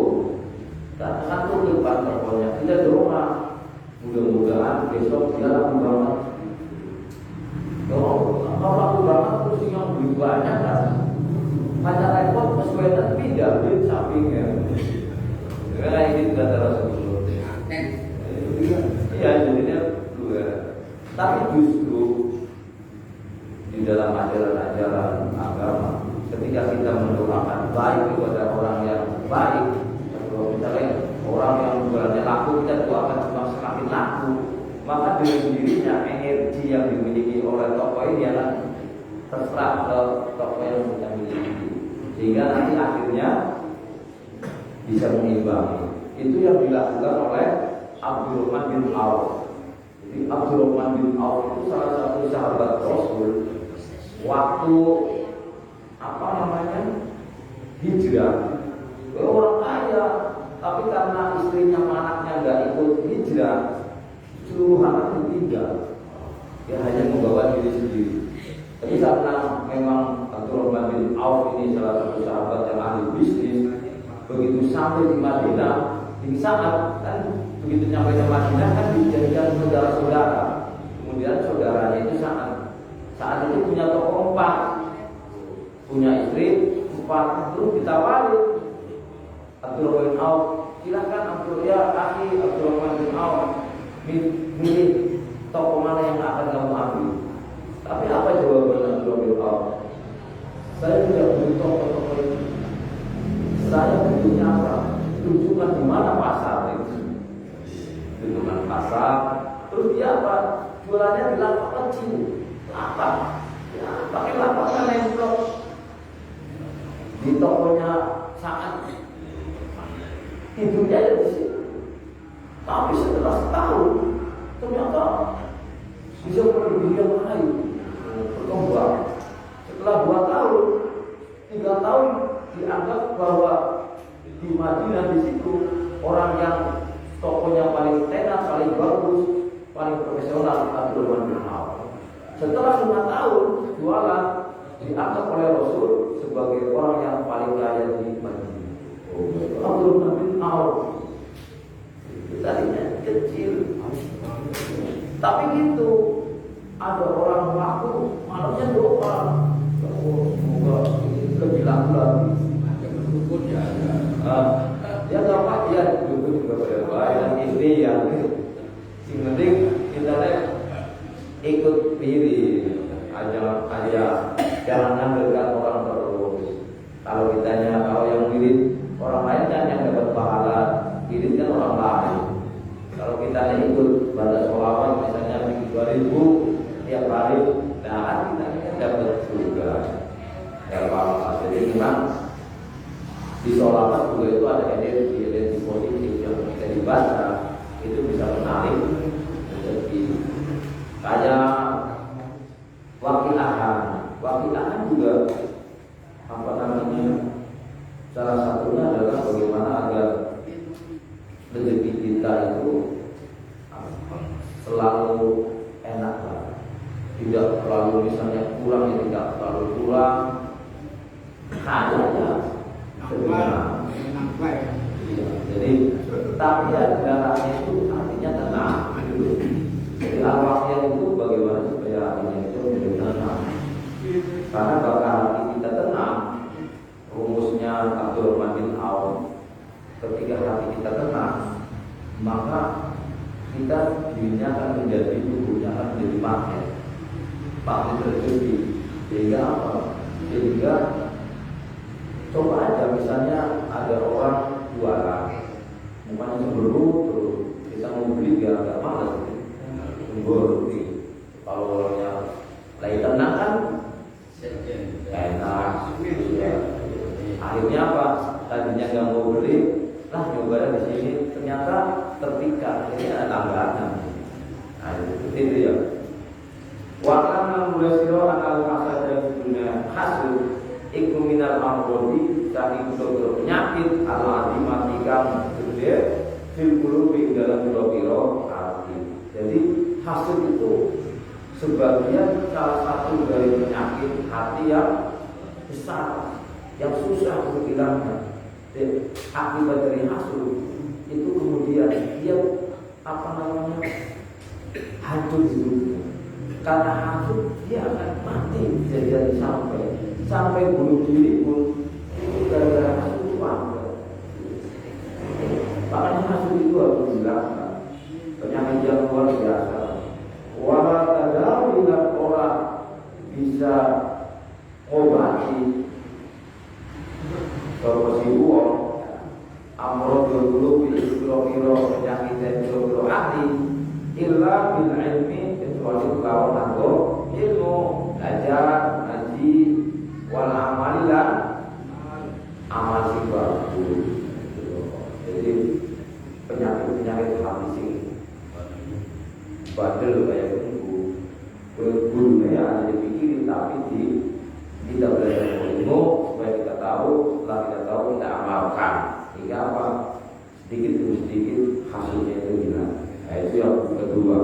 dan satu depan tokonya kita doa mudah-mudahan besok dia laku banget kalau laku banget terus yang beli banyak kan macam repot peswetan pindah di sampingnya. Karena ini kata Rasulullah. Iya jadinya dua. Tapi justru di dalam ajaran-ajaran agama, ketika kita mendoakan baik kepada orang yang baik, kalau misalnya orang yang jualannya laku kita doakan cuma semakin laku, maka dengan sendirinya energi yang dimiliki oleh tokoh ini adalah terserah ke tokoh yang kita miliki. Sehingga nanti akhirnya bisa mengimbangi. Itu yang dilakukan oleh Abdurrahman bin Auf. Jadi Abdurrahman bin Auf itu salah satu sahabat Rasul. Waktu hijrah, orang kaya, tapi karena istrinya anaknya nggak ikut hijrah, seluruh anak ditinggal. Dia hanya membawa diri sendiri. Tapi karena memang Abdurrahman bin Auf ini salah satu sahabat yang ahli bisnis, begitu sampai di Madinah, di saat kan begitu sampai di Madinah kan dijadikan saudara-saudara. Kemudian saudaranya itu saat itu punya toko 4, punya istri 4, terus ditawari Abdurrahman bin Auf, silakan Abdurrahman bin Auf milih toko mana yang akan kamu ambil. Tapi apa jawaban Abdurrahman bin Auf? Saya tidak beli toko-toko itu. Saya butuhnya apa? Tunjukkan di mana pasar itu. Tunjukkan pasar. Terus dia apa? Jualannya di lapak kecil. Lapak. Ya, pakai lapaknya nempel. Di tokonya saat hidupnya ada di situ. Tapi setelah setahun ternyata bisa melebihi yang lain. Berkembang. Setelah 2 tahun, 3 tahun dianggap bahwa di Madinah di situ orang yang tokonya paling tenar, paling bagus, paling profesional Abdurrahman bin Auf. Setelah 5 tahun jualan, diangkat oleh Rasul sebagai orang yang paling kaya di Madinah. Abdurrahman bin Auf tadinya kecil, tapi gitu ada orang laku malamnya doa, semoga lebih laku lagi. Ya nggak apa ya, dulu juga bayar ini yang penting kita ikut pilih aja jangan ngandelkan orang terus. Kalau kitanya kalau yang pilih orang lain kan yang dapat pahala, pilih kan orang lain. Kalau kita ikut baca sholawat misalnya 2.000 tiap hari, nah kita kan dapat juga. Ya apa? Jadi memang di sholawat juga itu ada energi positif yang kita dibaca itu bisa menarik rezeki. Kayak wakilahan juga apa namanya, salah satunya adalah bagaimana agar rezeki kita itu selalu enak, tidak terlalu misalnya kurang, ya tidak terlalu kurang, kayaknya jadi tapi darahnya itu artinya tenang. Jadi awalnya itu bagaimana supaya hatinya itu menjadi tenang. Karena kalau hati kita tenang, rumusnya Abdurrahman bin Auf, ketika hati kita tenang, maka kita dirinya akan menjadi, tubuhnya akan menjadi magnet rezeki. Sehingga apa? Sehingga coba aja misalnya ada orang jualan, bukan sebelum terus kita mau beli biar agak malas, kalau orangnya lagi tenang kan enak, ya. Akhirnya apa? Tadinya nggak mau beli, lah nyoba di sini ternyata terpikat, akhirnya ada langganan. Nah itu ya. Wakana mulai siro anal kasar dan dunia hasil iku minal amrodi dari dokter penyakit ala dimatikan gede fil qulubi dalam pira-pira hati. Jadi hasil itu sebagian salah satu dari penyakit hati yang besar, yang susah untuk hilangnya. Akibat dari hasil itu kemudian dia apa namanya hancur hidupnya. Karena hancur dia akan mati jadi sampai bunuh diri pun itu gara-gara hasil itu ada. Makanya hasil itu harus dihilangkan. Penyakit yang luar biasa. Walau ada bila orang bisa obati korupsi uang, amrodul qulubi kira-kira penyakit dan kira-kira hati, illa bil ilmi, kecuali kalau nganggo ilmu, belajar, ngaji, wal amalilah, amal sing bagus. Jadi penyakit hati sing badel kayak gurunya ada dipikirin, tapi kita belajar ilmu supaya kita tahu, setelah kita tahu kita amalkan, sehingga apa? Sedikit demi sedikit hasilnya itu hilang. Nah, itu yang kedua.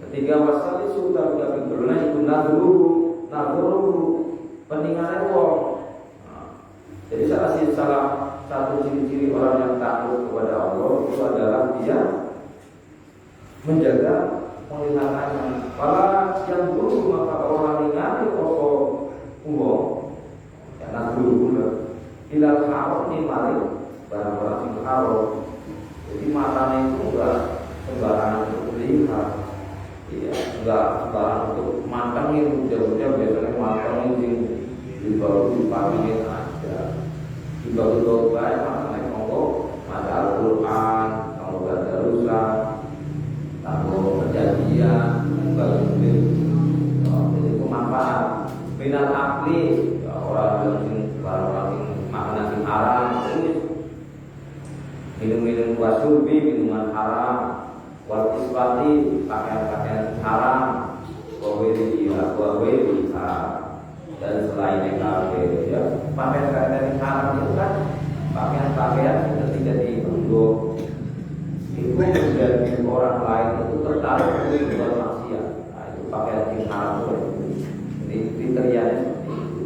Ketiga, wasali sultan kami berenang itu naduru peninggalan wong. Jadi salah satu ciri-ciri orang yang takut kepada Allah itu adalah dia menjaga penglihatannya. Kalau yang buruk maka orang ingati pokok uang yang naduru pula ilal haram ini mari barang-barang yang haram. Jadi matanya itu enggak sembarangan untuk melihat, iya, enggak sembarangan untuk mantengin. Udah biasanya mantengin di bawah dipangin aja, di bawah baik makanya monggo ada Al-Quran, kalau baca rusak, kalau perjanjian, bagus. Jadi pemanfaat minat akli orang yang barang makanan yang haram, minum-minum wasurbi, minuman haram, wal isbati, pakaian-pakaian haram, wawiri dan selainnya kafir, ya. Pakaian-pakaian haram itu kan pakaian-pakaian yang tidak diunduh, itu menjadi orang lain itu tertarik tertarik untuk berbuat maksiat. Nah, itu pakaian yang haram ini kriterianya seperti itu.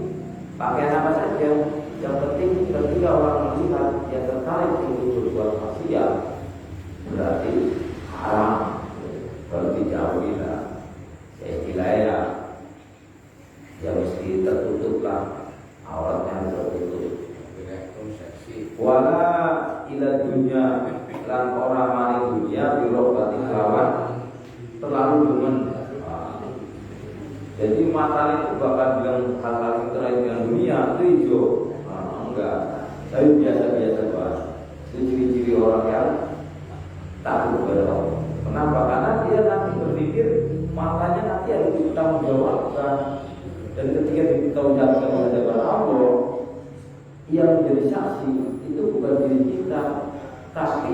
Pakaian apa saja, yang penting ketika orang melihat dia tertarik untuk berbuat maksiat, berarti haram. Kalau dijauhi lah, ya istilahnya ya mesti tertutup lah, auratnya tertutup. Wala ila dunya, lan orang mari dunia biro batik lawan terlalu demen. Jadi matanya itu bakal bilang hal-hal yang terkait dengan dunia itu hijau. Enggak, tapi biasa-biasa banget. Itu ciri-ciri orang yang takut kepada Allah. Kenapa? Karena dia nanti berpikir matanya nanti harus ditanggungjawabkan, dan ketika ditanggungjawabkan oleh hadapan Allah, yang menjadi saksi itu bukan diri kita, tapi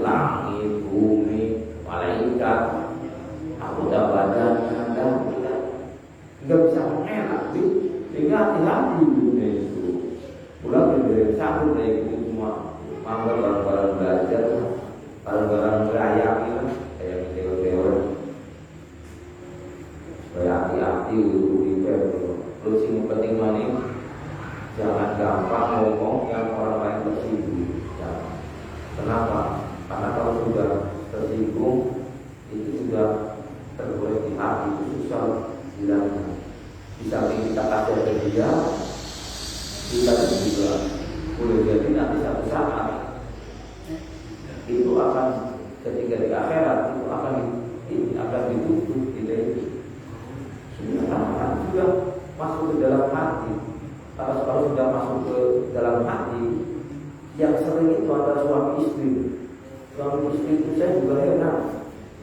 langit, bumi, malaikat, anggota badan, dan nggak bisa mengelak, sehingga hati-hati dunia itu. Pulang dari satu dari itu semua, mangga barang-barang belajar, barang-barang beraya gitu, kayak teori-teori, hati-hati untuk terus yang penting mana, jangan gampang ngomong yang orang lain tersinggung. Kenapa? Karena kalau sudah tersinggung, itu sudah tergores di hati, itu susah hilangnya. Bisa kita kasih ke dia, kita juga boleh jadi nanti satu saat itu akan ketika di akhirat itu akan ditutup gitu. Sudah juga masuk ke dalam hati. Kalau sudah masuk ke dalam hati, yang sering itu adalah suami istri. Suami istri itu saya juga heran.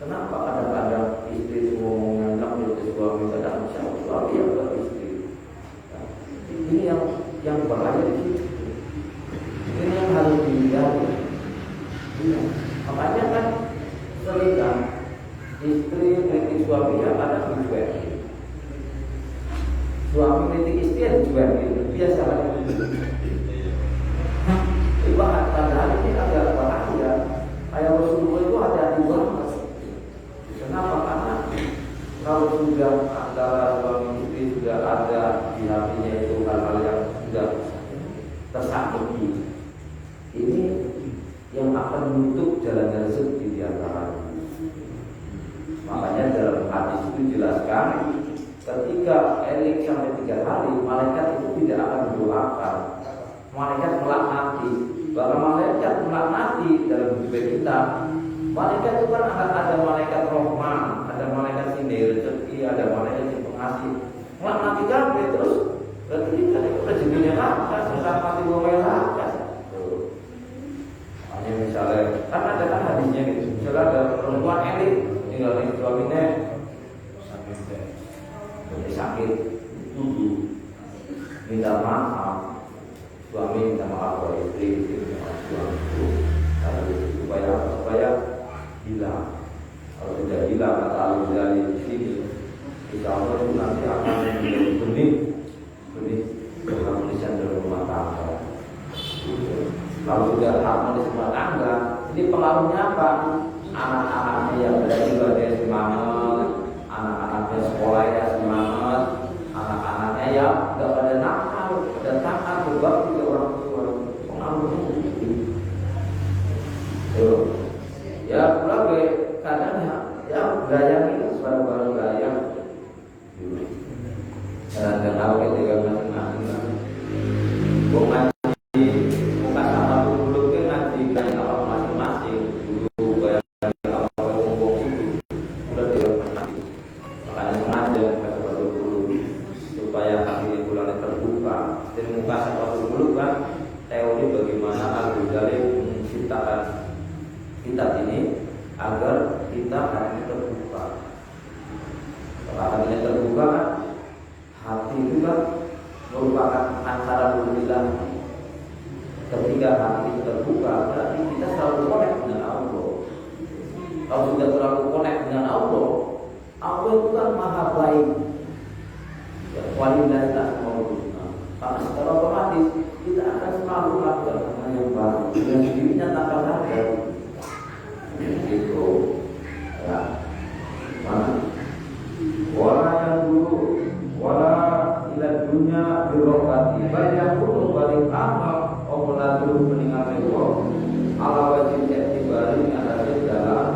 Kenapa kadang-kadang istri ngomongnya enak menurut suami, kadang suami yang ke istri. Nah, ini yang bahaya di situ. Ini yang harus dihindari. Ya. Makanya kan sering kan istri kritik suami ya ada dicuekin. Suami kritik istri ya dicuekin. Biasa kan itu. Ibarat tanda ini agak bahaya. Ayat Rasulullah itu ada dua. Kenapa? Karena kalau sudah antara suami istri sudah ada di hatinya itu hal-hal yang sudah tersakiti, ini yang akan menutup jalan rezeki di antara. Makanya dalam hadis itu dijelaskan, ketika elik sampai 3 hari, malaikat itu tidak akan mendoakan. Malaikat melaknati. Bahkan malaikat melaknati dalam hidup kita. Malaikat itu kan ada malaikat rahman, ada malaikat sindir rezeki, ada malaikat yang pengasih. Melaknati kabeh terus berarti kita itu rezekinya rakas, mati gomel rakas. Hanya misalnya, kan ada kan hadisnya gitu. Misalnya ada perempuan elit tinggal di suaminya sakit, minta maaf, suami minta maaf kepada istri, minta maaf suami supaya hilang. Kalau tidak hilang, kata dari sini, insya Allah itu nanti akan menjadi benih keharmonisan dalam rumah tangga. Kalau sudah harmonis rumah tangga, ini pengaruhnya apa? Anak-anaknya yang berarti badan semangat, anak-anaknya sekolah ya semangat, anak-anaknya ya nggak pada nakal, pada taat berbakti ke orang tua. Pengaruhnya begitu. Ya pulang ke kadang ya gaya itu sebarang gaya. Dan tahu ketika masing-masing bukan muka sama dulu ke nanti kan kalau masing-masing dulu bayar kalau ngomong itu udah dilakukan. Makanya sengaja kata dulu supaya hati bulan terbuka. Dan muka sama dulu kan teori bagaimana Al-Ghazali menciptakan kitab ini agar kita hati terbuka. Kalau hatinya terbuka kan, hati itu kan merupakan antara dua. Ketika hati itu terbuka, berarti kita selalu connect dengan Allah. Kalau sudah terlalu connect dengan Allah, Allah itu kan maha baik. Ya, kualitas mauludna. Maka secara otomatis kita akan selalu melakukan hal yang baru dengan dirinya tanpa sadar. Itu ya. dunia birokati banyak pun balik amal omolatul peninggal lewo ala wajib ektibari ada dalam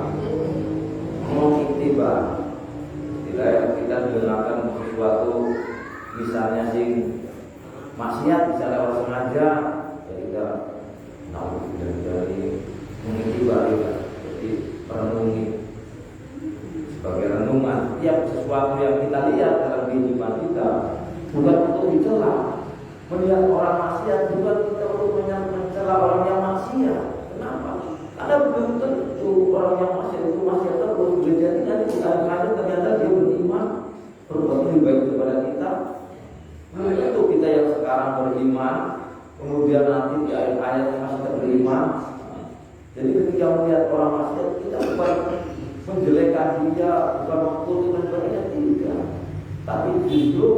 mengiktibar. Bila kita dengarkan sesuatu misalnya sing maksiat misalnya orang sengaja ya kita tahu dari mengiktibar ya. Jadi merenungi sebagai renungan tiap sesuatu yang kita lihat dalam kehidupan kita bukan untuk dicela. Melihat orang maksiat juga kita untuk mencela orang yang maksiat. Kenapa? Karena belum tentu orang yang maksiat itu maksiat terus. Boleh jadi nanti kadang-kadang ternyata dia beriman berbuat lebih baik kepada kita. Belum tentu kita yang sekarang beriman kemudian nanti di akhir ayatnya masih tak beriman. Jadi ketika melihat orang maksiat kita bukan menjelekkan dia, bukan mengkutuk dan sebagainya, tidak. Tapi justru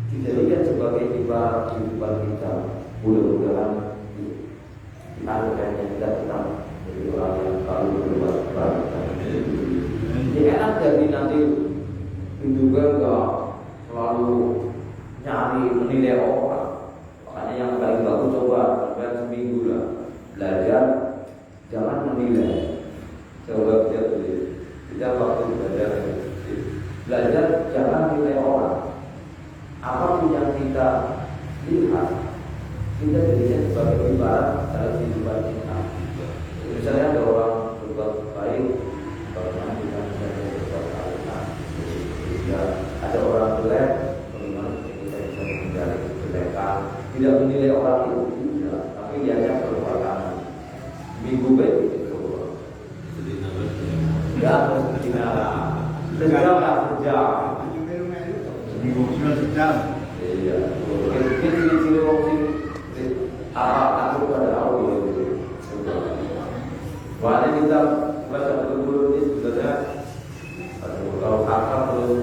dijadikan sebagai ibarat kehidupan kita. Mudah-mudahan diharapkannya kita tetap jadi orang yang selalu berbuat baik. Jadi enak jadi nanti juga enggak selalu nyari menilai orang. Makanya yang paling bagus coba seminggu lah belajar, jangan menilai. Coba kita waktu belajar jangan nilai orang. Apapun yang kita lihat, kita jadinya sebagai ibarat dalam kehidupan kita. Misalnya ada orang berbuat baik, bagaimana kita bisa berbuat baik. Ya, ada orang jelek, bagaimana kita bisa menghindari kejelekan. Tidak menilai orang itu, tidak. Tapi diajak perbuatan. Minggu baik itu. Ya, sejam lah sejam. Minggu sejam. Iya. Mungkin ciri-ciri orang sing takut pada Allah itu. Makanya kita baca betul ini sebenarnya kalau kakak terus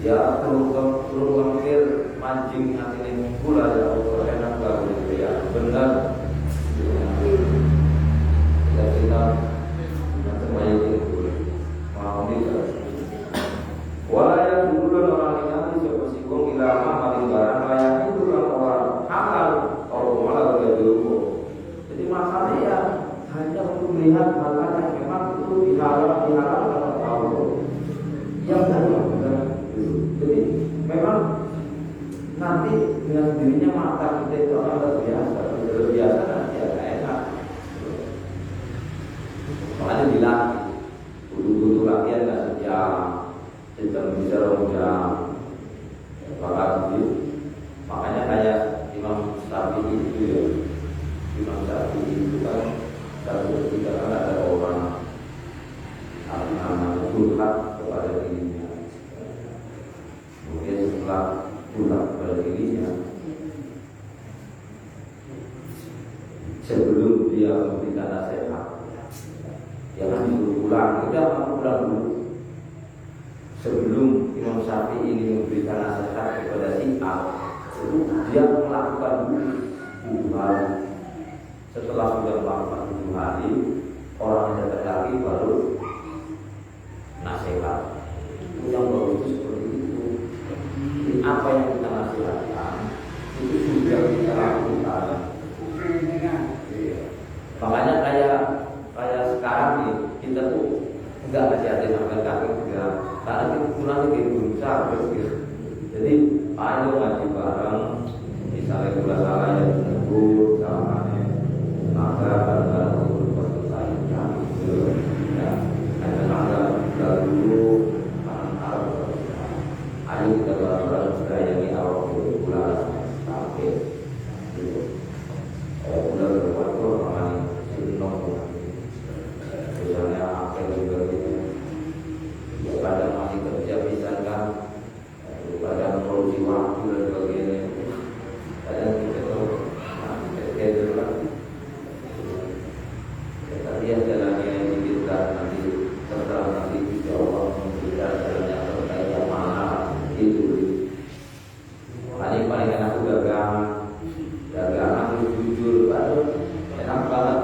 ya terus mikir mancing hati ini pula ya Allah enak banget gitu ya. Benar. Kita semuanya ini mau tidak. Walayah dulu orang yang seperti kong ilama paling barang layak itu orang halal orang malah berbeda. Jadi masalahnya ya hanya untuk melihat hal-hal yang memang itu dihalang atau tahu yang benar. Jadi memang nanti dengan sendirinya mata kita itu akan terbiasa nanti agak enak. Makanya bilang butuh latihan nggak sejam. Kita bisa jam makanya kayak Imam Syafi'i itu ya, Imam Syafi'i itu kan satu ketika kan ada orang namanya curhat kepada dirinya. Mungkin setelah curhat kepada dirinya, sebelum dia memberikan nasihat, dia kan disuruh pulang. Udah kamu pulang dulu. Sebelum Imam Syafi'i ini memberikan nasihat kepada si A, dia melakukan 7 hari. Setelah sudah melakukan 7 hari, orang yang lagi baru nasihat. Itu yang bagus seperti itu. Jadi apa yang kita nasihatkan itu sudah kita lakukan. Makanya kayak sekarang nih kita tuh enggak nasihatin sampai kaki juga. Karena kita pulang ke berusaha gitu. Jadi ayo ngaji bareng, misalnya kita salah yang tegur, salahnya, maka bareng-bareng untuk berselesaikan gitu. Ya, ada maka kita dulu, ayo kita bareng-bareng menyayangi Allah itu pulang sampai gitu. Pulang berbuat orang sinong, misalnya akhir juga gitu. Kadang masih kerja misalkan, kadang produksi waktu dan sebagainya. Kadang kita tuh gitu kan. Tapi yang jalannya yang kita nanti terserah nanti insya Allah memberikan jalannya terkait yang mana itu. Paling enak itu dagangan itu jujur, baru enak banget.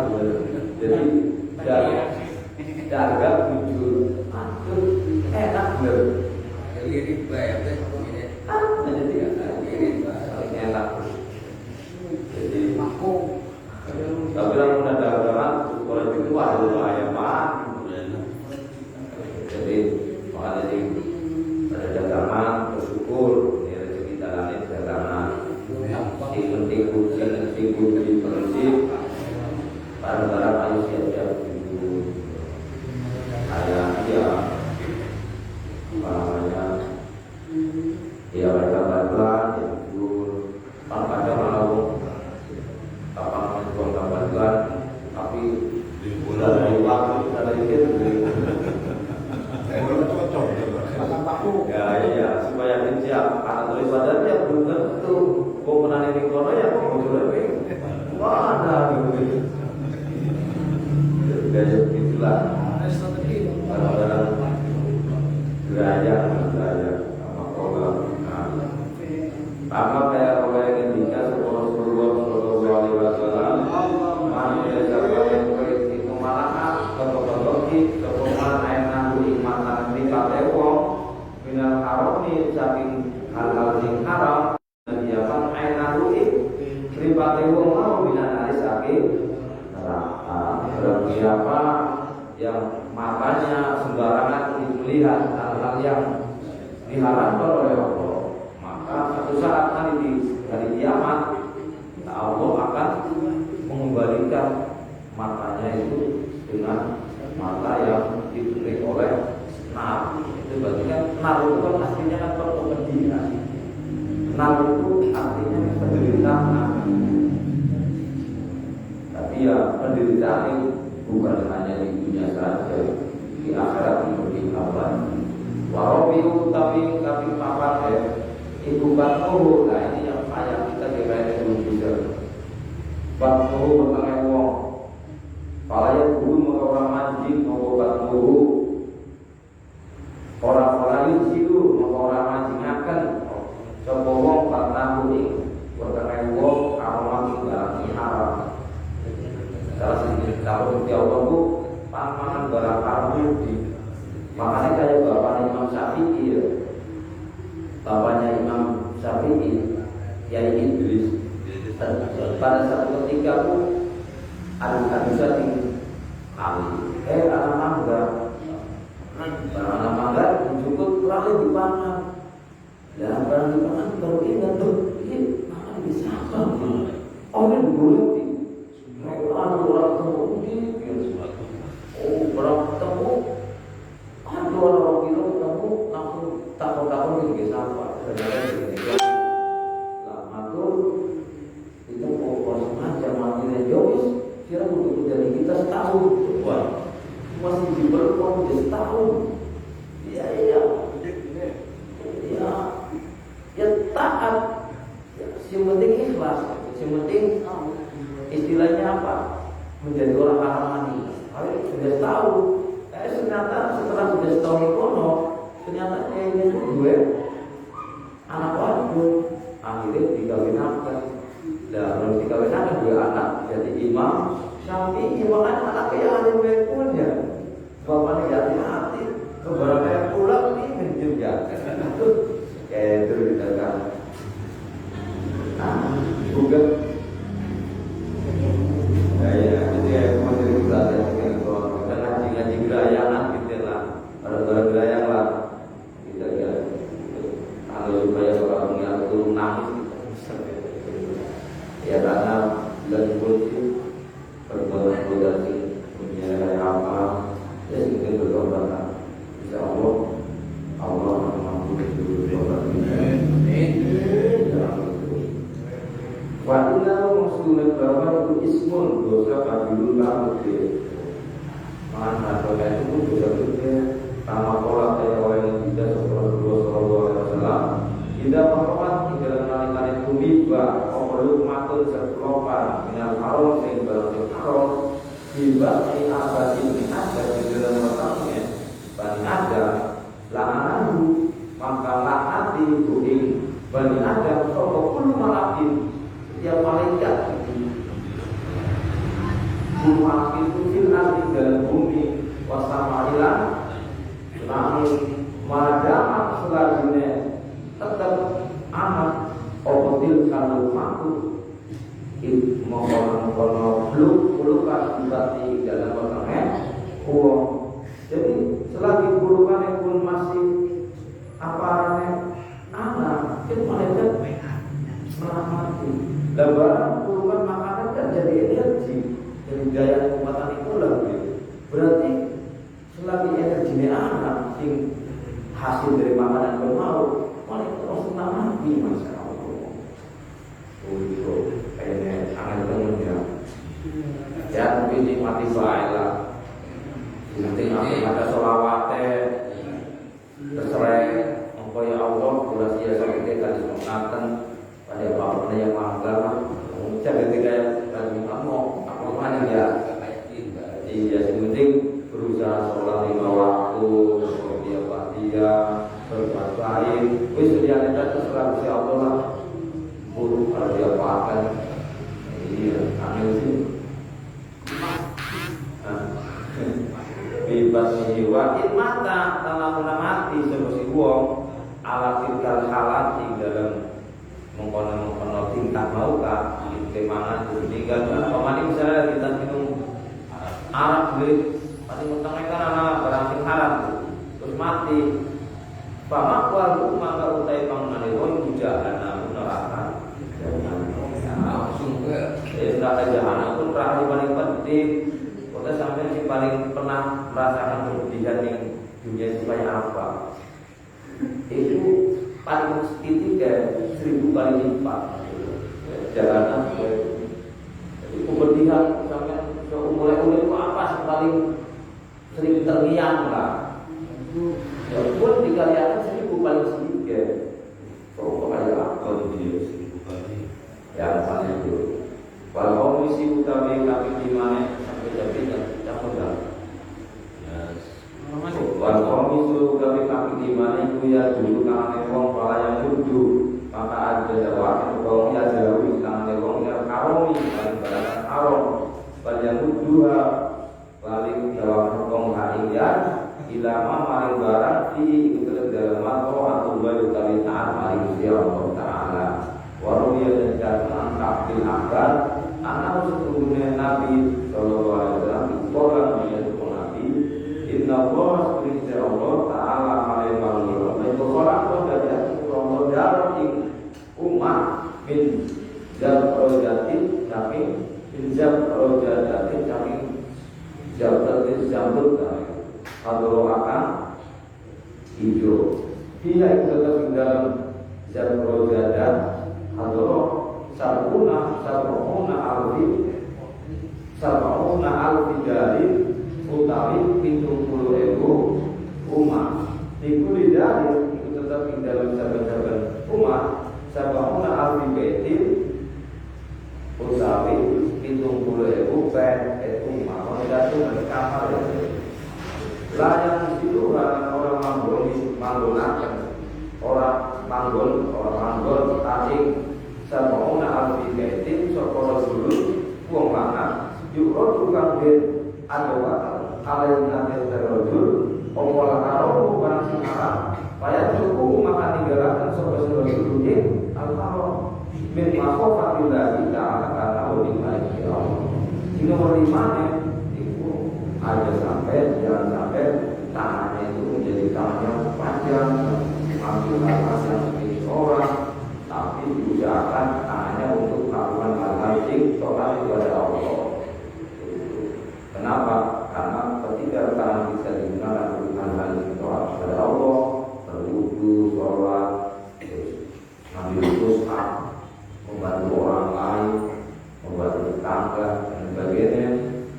Jadi dagang jujur. Enak loh. Jadi bayar deh. Jadi Tapi kalau udah dagangan, kalau itu waduh bahaya banget. Jadi makanya di ada dagangan bersyukur, ini rezeki dalamnya dagangan. Yang penting kunci prinsip, barang-barang ayo siap-siap dulu. Kayak dia apa namanya? Ya mereka bantuan, ya jujur. Kadang kalau apa namanya bantuan, tapi udah dari waktu dari itu. Ya supaya siap. Karena tulis badannya belum tentu. Kau pernah ini kono ya, kau lebih. Wah ada gitu. Jadi itulah. Kadang-kadang gaya sama program. Sama kayak orang yang nikah Sallallahu Alaihi Wasallam, manusia yang itu malah ketok-ketok kepoman air nanggu iman di patewo minal haram ni saking hal-hal yang haram dan diakan air nanggu di patewo mau minal saking neraka. Berarti apa yang matanya sembarangan melihat hal-hal yang diharamkan oleh Allah, maka satu saat nanti di hari kiamat Allah akan mengembalikan matanya itu dengan mata yang ditutup oleh nar. Itu berarti kan nar itu kan aslinya kan kepedihan. Nar itu artinya penderitaan. Tapi ya penderitaan itu bukan hanya di dunia saja, di akhirat lebih abad. Warobiu tapi papat ya, ibu batu. Nah ini yang ayat kita kira belum bisa. Batu bertangan wong. Kalau yang dulu mau orang manjing mau batu, orang itu mau orang manjingakan. Coba wong pernah ini bertangan wong aromat barang haram. Salah sedikit kalau di Allah itu pangan barang haram itu. Makanya kayak bapaknya Imam Syafi'i ya. Bapaknya Imam Syafi'i Yai Idris. Pada satu ketika pun ada bisa di kali. Anak mangga dijukut lalu dipangan. Dan barang dipangan baru ingat tuh, ini makan bisa apa? Oh ini boleh di. Mereka orang temu ini. Oh berapa temu? Ada orang bilang kamu langsung takut-takut gitu apa? Lama tuh itu kok sengaja matinya Jois, kira untuk jadi kita setahun, wah masih diberkon jadi setahun, iya, ya taat, yang penting ikhlas, yang penting istilahnya apa? Menjadi orang haramani, sudah tahu. Ternyata setelah sudah setahun kono, ternyata ini gue anak waduh, akhirnya dikawinkan. Dan kalau dikawinkan dua anak jadi Imam Syafi'i, makanya anaknya yang ada punya bapaknya jadi hati, beberapa yang pulang ini juga kayak itu kita kan, juga ya itu ya masih kita ada ngaji gerayangan gitu lah, ada gerayang lah, kita ya kalau supaya orang yang turun nangis, ya karena bulan kunci berbuat punya kayak apa, ya mungkin berkorban, insya Allah akan mampu berkorban. Wadilah maksudnya bahwa itu ismun dosa kabilul laut. Mana dosa itu dosa gede. Sama pola kayak orang yang tidak seperti Rasulullah SAW. Tidak menghormat tidak mengenalikan itu riba. Perlu matur sekelopan dengan haram sehingga haram riba ini abadi ini ada di dalam otaknya. Bani ada la'anahu maka la'ati buing bani ada sopo puluh malakin setiap malaikat Bumakin kecil nanti dalam bumi wasama'ilan langit madama selanjutnya tetap amat obotil kalau mampu mengkonon Lebaran kurungan makanan kan jadi energi, jadi daya kekuatan itu lagi. Berarti selagi energinya anak, sing hasil dari makanan bermau, paling terus mati Masya Allah. Itu kayaknya sangat temen ya. Ya tapi nikmati lah. Nanti ada sholawatnya terserah apa ya Allah kurang dia sampai kita disempatkan pada apa yang mangga ucap ketika kami kamu apa mana ya iya penting berusaha sholat 5 waktu dia dia berbuat baik wis dia ada terserah si Allah lah buruk kalau dia pakai iya aneh sih bebas jiwa mata dalam mati seperti wong ala fikal halat di dalam mengkono tingkah maukah kemangan tinggal pemani misalnya kita minum arak beli pasti utangnya kan anak barang sing haram terus mati pamakwa maka utai panganan itu bujana neraka langsung ke neraka jahanam pun neraka paling penting. Kita sampai si paling pernah merasakan kelebihan yang dunia supaya apa? Itu paling sedikit 1000 kali lipat. Jalanan, jadi kelebihan sampai umur itu apa sih paling sering terngiang lah. Ya pun dikalikan 1000 paling sedikit. So kayak apa dia 1000 kali? Ya paling itu. Walau misi utama kami di mana? Tapi campur dah. Wan kami suruh kami di mana itu ya dulu kami wong pala yang dulu maka ada jawab wong ya jauhi kami wong ya karomi paling barang karom pada dua paling jawab wong harian ilama paling barang di itu dalam atau bayu kali taat paling dia Allah Taala waruya dan jangan takbil akal anak sesungguhnya Nabi Sallallahu Alaihi Wasallam orang menjadi Nabi Inna Allah Subhanahu Allah Taala Alaihi Wasallam itu orang dari Allah dari umat min jab rojatin kami min jab rojatin kami jabatin jambul kami hadro akan hijau dia itu tetap di dalam jab rojadan hadro sabuna alfi dari utawi 70.000 umat. Iku dari itu tetap di dalam saban-saban umat sabuna alfi betin utawi 70.000 pet umat. Mereka itu mereka apa? Layan itu orang manggunakan orang manggul asing sabuna alfi betin sokoro dulu uang mana yukro tukang den ada wakil alaih nanti terlojul omola karo barang singaran payah cukup maka tinggalkan sobat-sobat dulu al-karo min makofatillah kita akan awal dimana ya Allah ini nomor 5 itu ada sampai jangan sampai tangannya itu menjadi tangannya panjang ambil nafas yang seperti orang tapi diusahakan hanya untuk melakukan hal-hal yang sholat kepada Allah. Kenapa? Karena ketika tangan bisa digunakan untuk hal-hal yang sholat kepada Allah, berwudu, sholat, mengambil mus'haf, membantu orang lain, membantu tetangga dan sebagainya.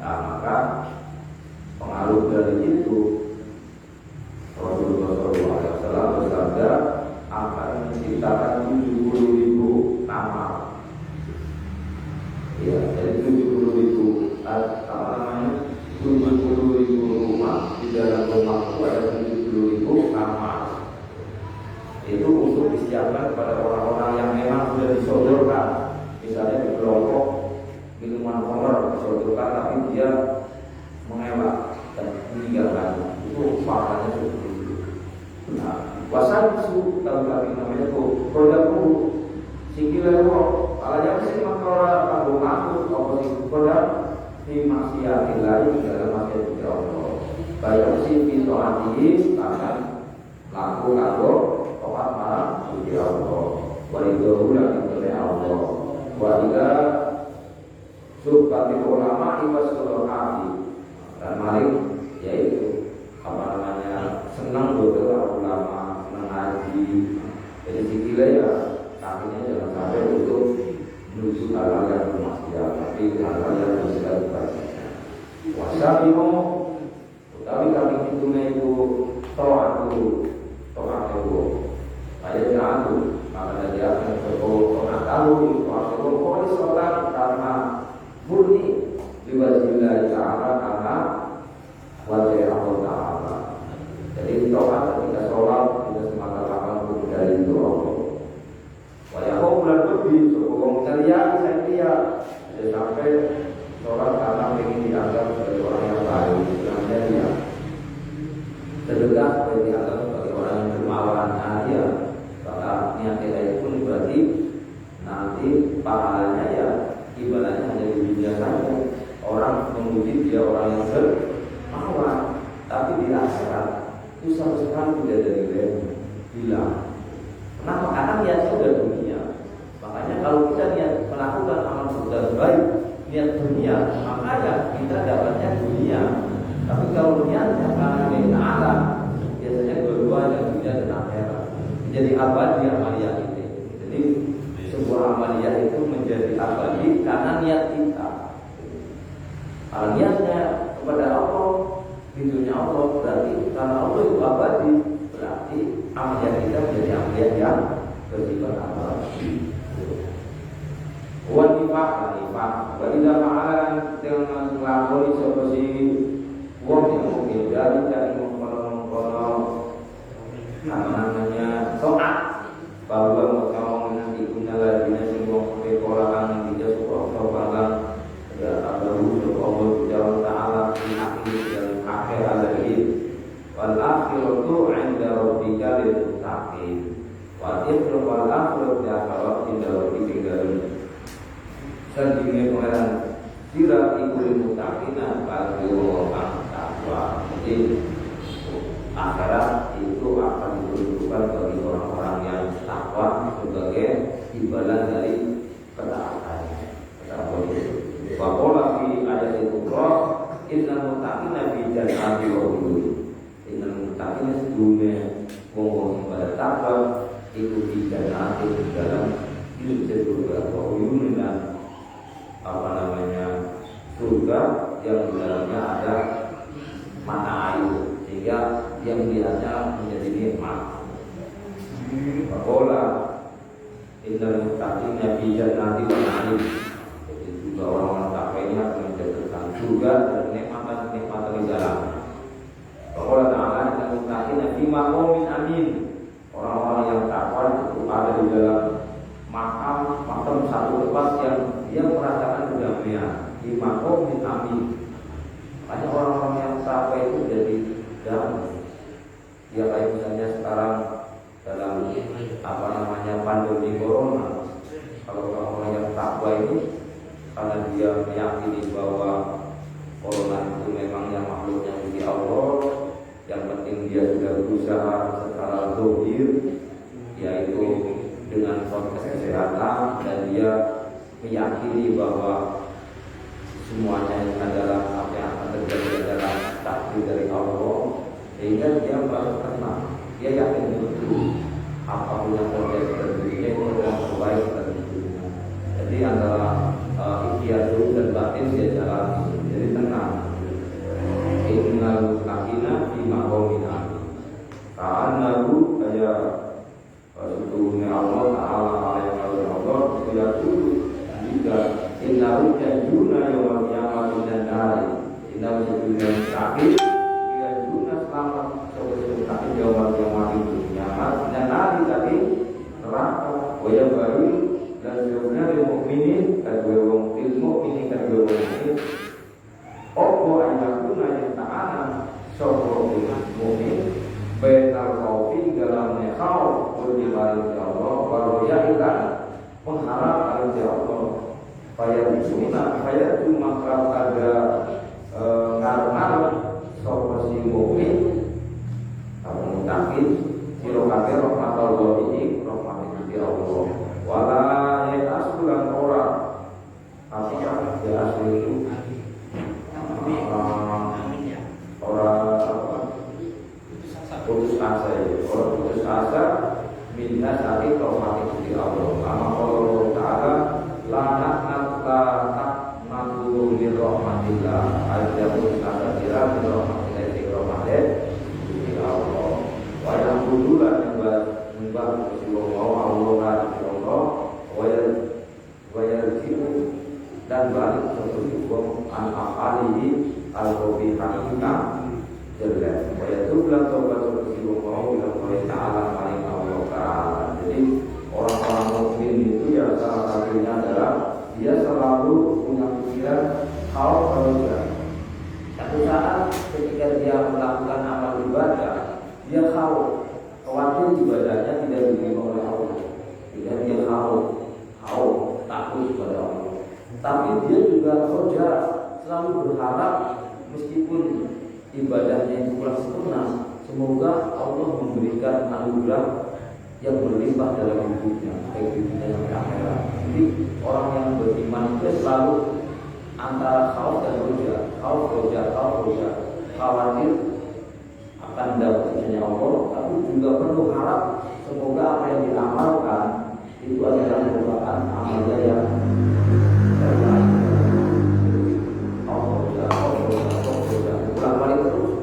Nah, maka pengaruh dari itu Rasulullah SAW bersabda akan menciptakan 70.000 nama. Ya, jadi 70.000 apa namanya? 70.000 rumah di dalam rumah itu ada 70.000 nama. Itu untuk disiapkan kepada orang-orang yang memang sudah disodorkan, misalnya di kelompok minuman khamr disodorkan, tapi dia mengelak dan meninggalkan. Itu faktanya seperti itu. Nah, wasal itu kalau kami namanya itu produkku sikilero alanya sih makora kanggo ngaku apa sing produk di maksiatin lain dalam maksiat Allah bayar sih pintoati akan laku kanggo topat marah di Allah walidohu yang oleh Allah Wajah subhati ulama iwas hati dan mari yaitu apa namanya senang betul ulama, senang ngaji. Jadi sikile ya kakinya jangan sampai untuk menuju hal-hal yang bermaksiat, tapi hal-hal yang bisa dibaca. Wasabimu, tapi kami itu to'at itu. Ayat yang maka dia akan berkata tahu itu sholat karena murni liwajibillahil ta'ala karena wajah Allah Ta'ala. Jadi doa ketika sholat tidak semata-mata untuk dari itu Allah. Wajah bulan lebih sebelum kalian saya sampai sholat karena ingin dianggap sebagai orang yang baik. Sebenarnya dia terdekat sebagai dianggap sebagai orang yang dermawan. Dia maka niat kita itu pun berarti nanti pahalanya ya ibadahnya hanya di dunia saja. Orang memuji dia orang yang dermawan, tapi di akhirat itu sama sekali tidak ada nilainya. Bilang kenapa? Karena niatnya sudah dunia. Makanya kalau kita niat melakukan amal yang baik, niat dunia, maka ya kita dapatnya dunia. Tapi kalau niatnya karena ta'ala, biasanya dua-duanya dunia dan akhirat. Jadi abadi amaliyah itu. Jadi sebuah amaliyah itu menjadi abadi karena niat kita. Kalau niatnya kepada Allah, pintunya Allah, berarti karena Allah itu abadi, berarti amaliyah kita menjadi amaliyah yang bersifat abadi. Wanifah, bagi amalan dengan melakoni seperti wong yang mungkin dari mengkono apa namanya soat bahwa mau nanti punya lagi nasi wong pekolakan yang tidak suka sopalan ada wujud Allah Subhanahu Ta'ala di akhir dan akhir lagi wal akhiratu 'inda rabbika lil muttaqin wa akhiratu wal akhiratu yaqaw 'inda rabbika sendiri pengeran sira ikul muttaqina bagi orang takwa. Jadi akhirat itu akan ditunjukkan bagi orang-orang yang takwa sebagai imbalan dari ketaatan. Bahwa di ayat itu innal muttaqina fi jannatin wa uyun. Innal muttaqina sedunia wong pada takwa itu di jannatin di dalam surga wa uyun dan apa namanya surga yang di dalamnya ada mata air sehingga yang melihatnya menjadi nikmat. Pakola innal muttaqina fi jannatin wa na'im. Jadi juga orang-orang takwa ini akan mendapatkan surga dan nikmat-nikmat di dalamnya. Pakola ta'ala innal muttaqina fi maqamin amin. Orang-orang yang takwa itu ada di dalam makam satu tempat yang dia merasakan kedamaian di maqamin amin. Banyak orang-orang yang takwa itu jadi damai. Ya kayak misalnya sekarang dalam apa namanya pandemi corona, kalau orang yang takwa ini karena dia meyakini bahwa corona itu memang yang makhluknya dari Allah, yang penting dia sudah berusaha secara zahir, yaitu dengan protokol kesehatan, dan dia meyakini bahwa semuanya adalah apa yang akan terjadi adalah takdir dari Allah, sehingga dia merasa tenang. Dia yakin betul apapun yang terjadi pada dirinya itu adalah terbaik pada dirinya. Jadi antara ikhtiar dan batin dia jalani, jadi tenang. Innal muttaqina fi maqamin amin. Ka'annahu kayak sebetulnya Allah Ta'ala yang Allah tidak dulu juga innahu yajuna yawal qiyamati dan nari innahu yajuna muttaqin yajuna selamat sebagai muttaqin yawal qiyamati nyamat dan nari tadi neraka waya baru dan sebenarnya mukminin kedua wong ilmu ini kedua wong ini opo ayatuna yang ta'ala sopo mukmin benar kaufi dalamnya kau beribadah Allah baru ya ikan mengharap dari Allah. Saya cuma kalau ada ngaruh-ngaruh soposi mukmin kamu mutakin sirokabe rahmat Allah ini rahmat Allah wala yatasulan orang minha saking rahmat Gusti Allah. Kama qala ta'ala la naqnatu min rahmatillah. Al-jabut kata kira min rahmatillah di rahmatnya Gusti Allah. Wa yang kudulah nyembah Gusti Allah wa yarji'u dan balik seperti hukum an-afalihi al-qabihah jelek. Wa yatubla taubat seperti hukum Allah Ta'ala paling Allah Ta'ala. Jadi orang-orang mukmin itu ya salah satunya adalah dia selalu punya pikiran khawatir. Satu saat ketika dia melakukan amal ibadah, dia khawatir ibadahnya tidak diterima oleh Allah. Tidak dia takut kepada Allah. Tapi dia juga kerja selalu berharap meskipun ibadahnya itu kurang sempurna, semoga Allah memberikan anugerah yang berlimpah dalam hidupnya, baik di dunia dan akhirat. Jadi orang yang beriman itu selalu antara khauf dan roja, khawatir akan dapatnya Allah, tapi juga perlu harap semoga apa yang diamalkan itu adalah merupakan amalnya yang terbaik. Ulang balik terus.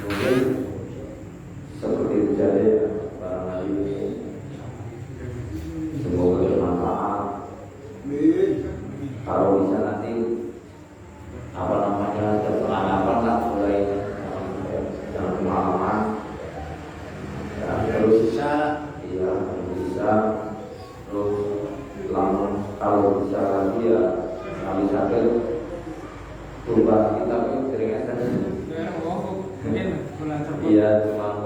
Mungkin seperti terjadi barangkali ini. Semoga bermanfaat. Kalau bisa nanti terpengalaman lah mulai jangan pengalaman. Terus bisa terus lamun kalau bisa lagi ya kami sakit tugas kita itu keringetan. Iya cuma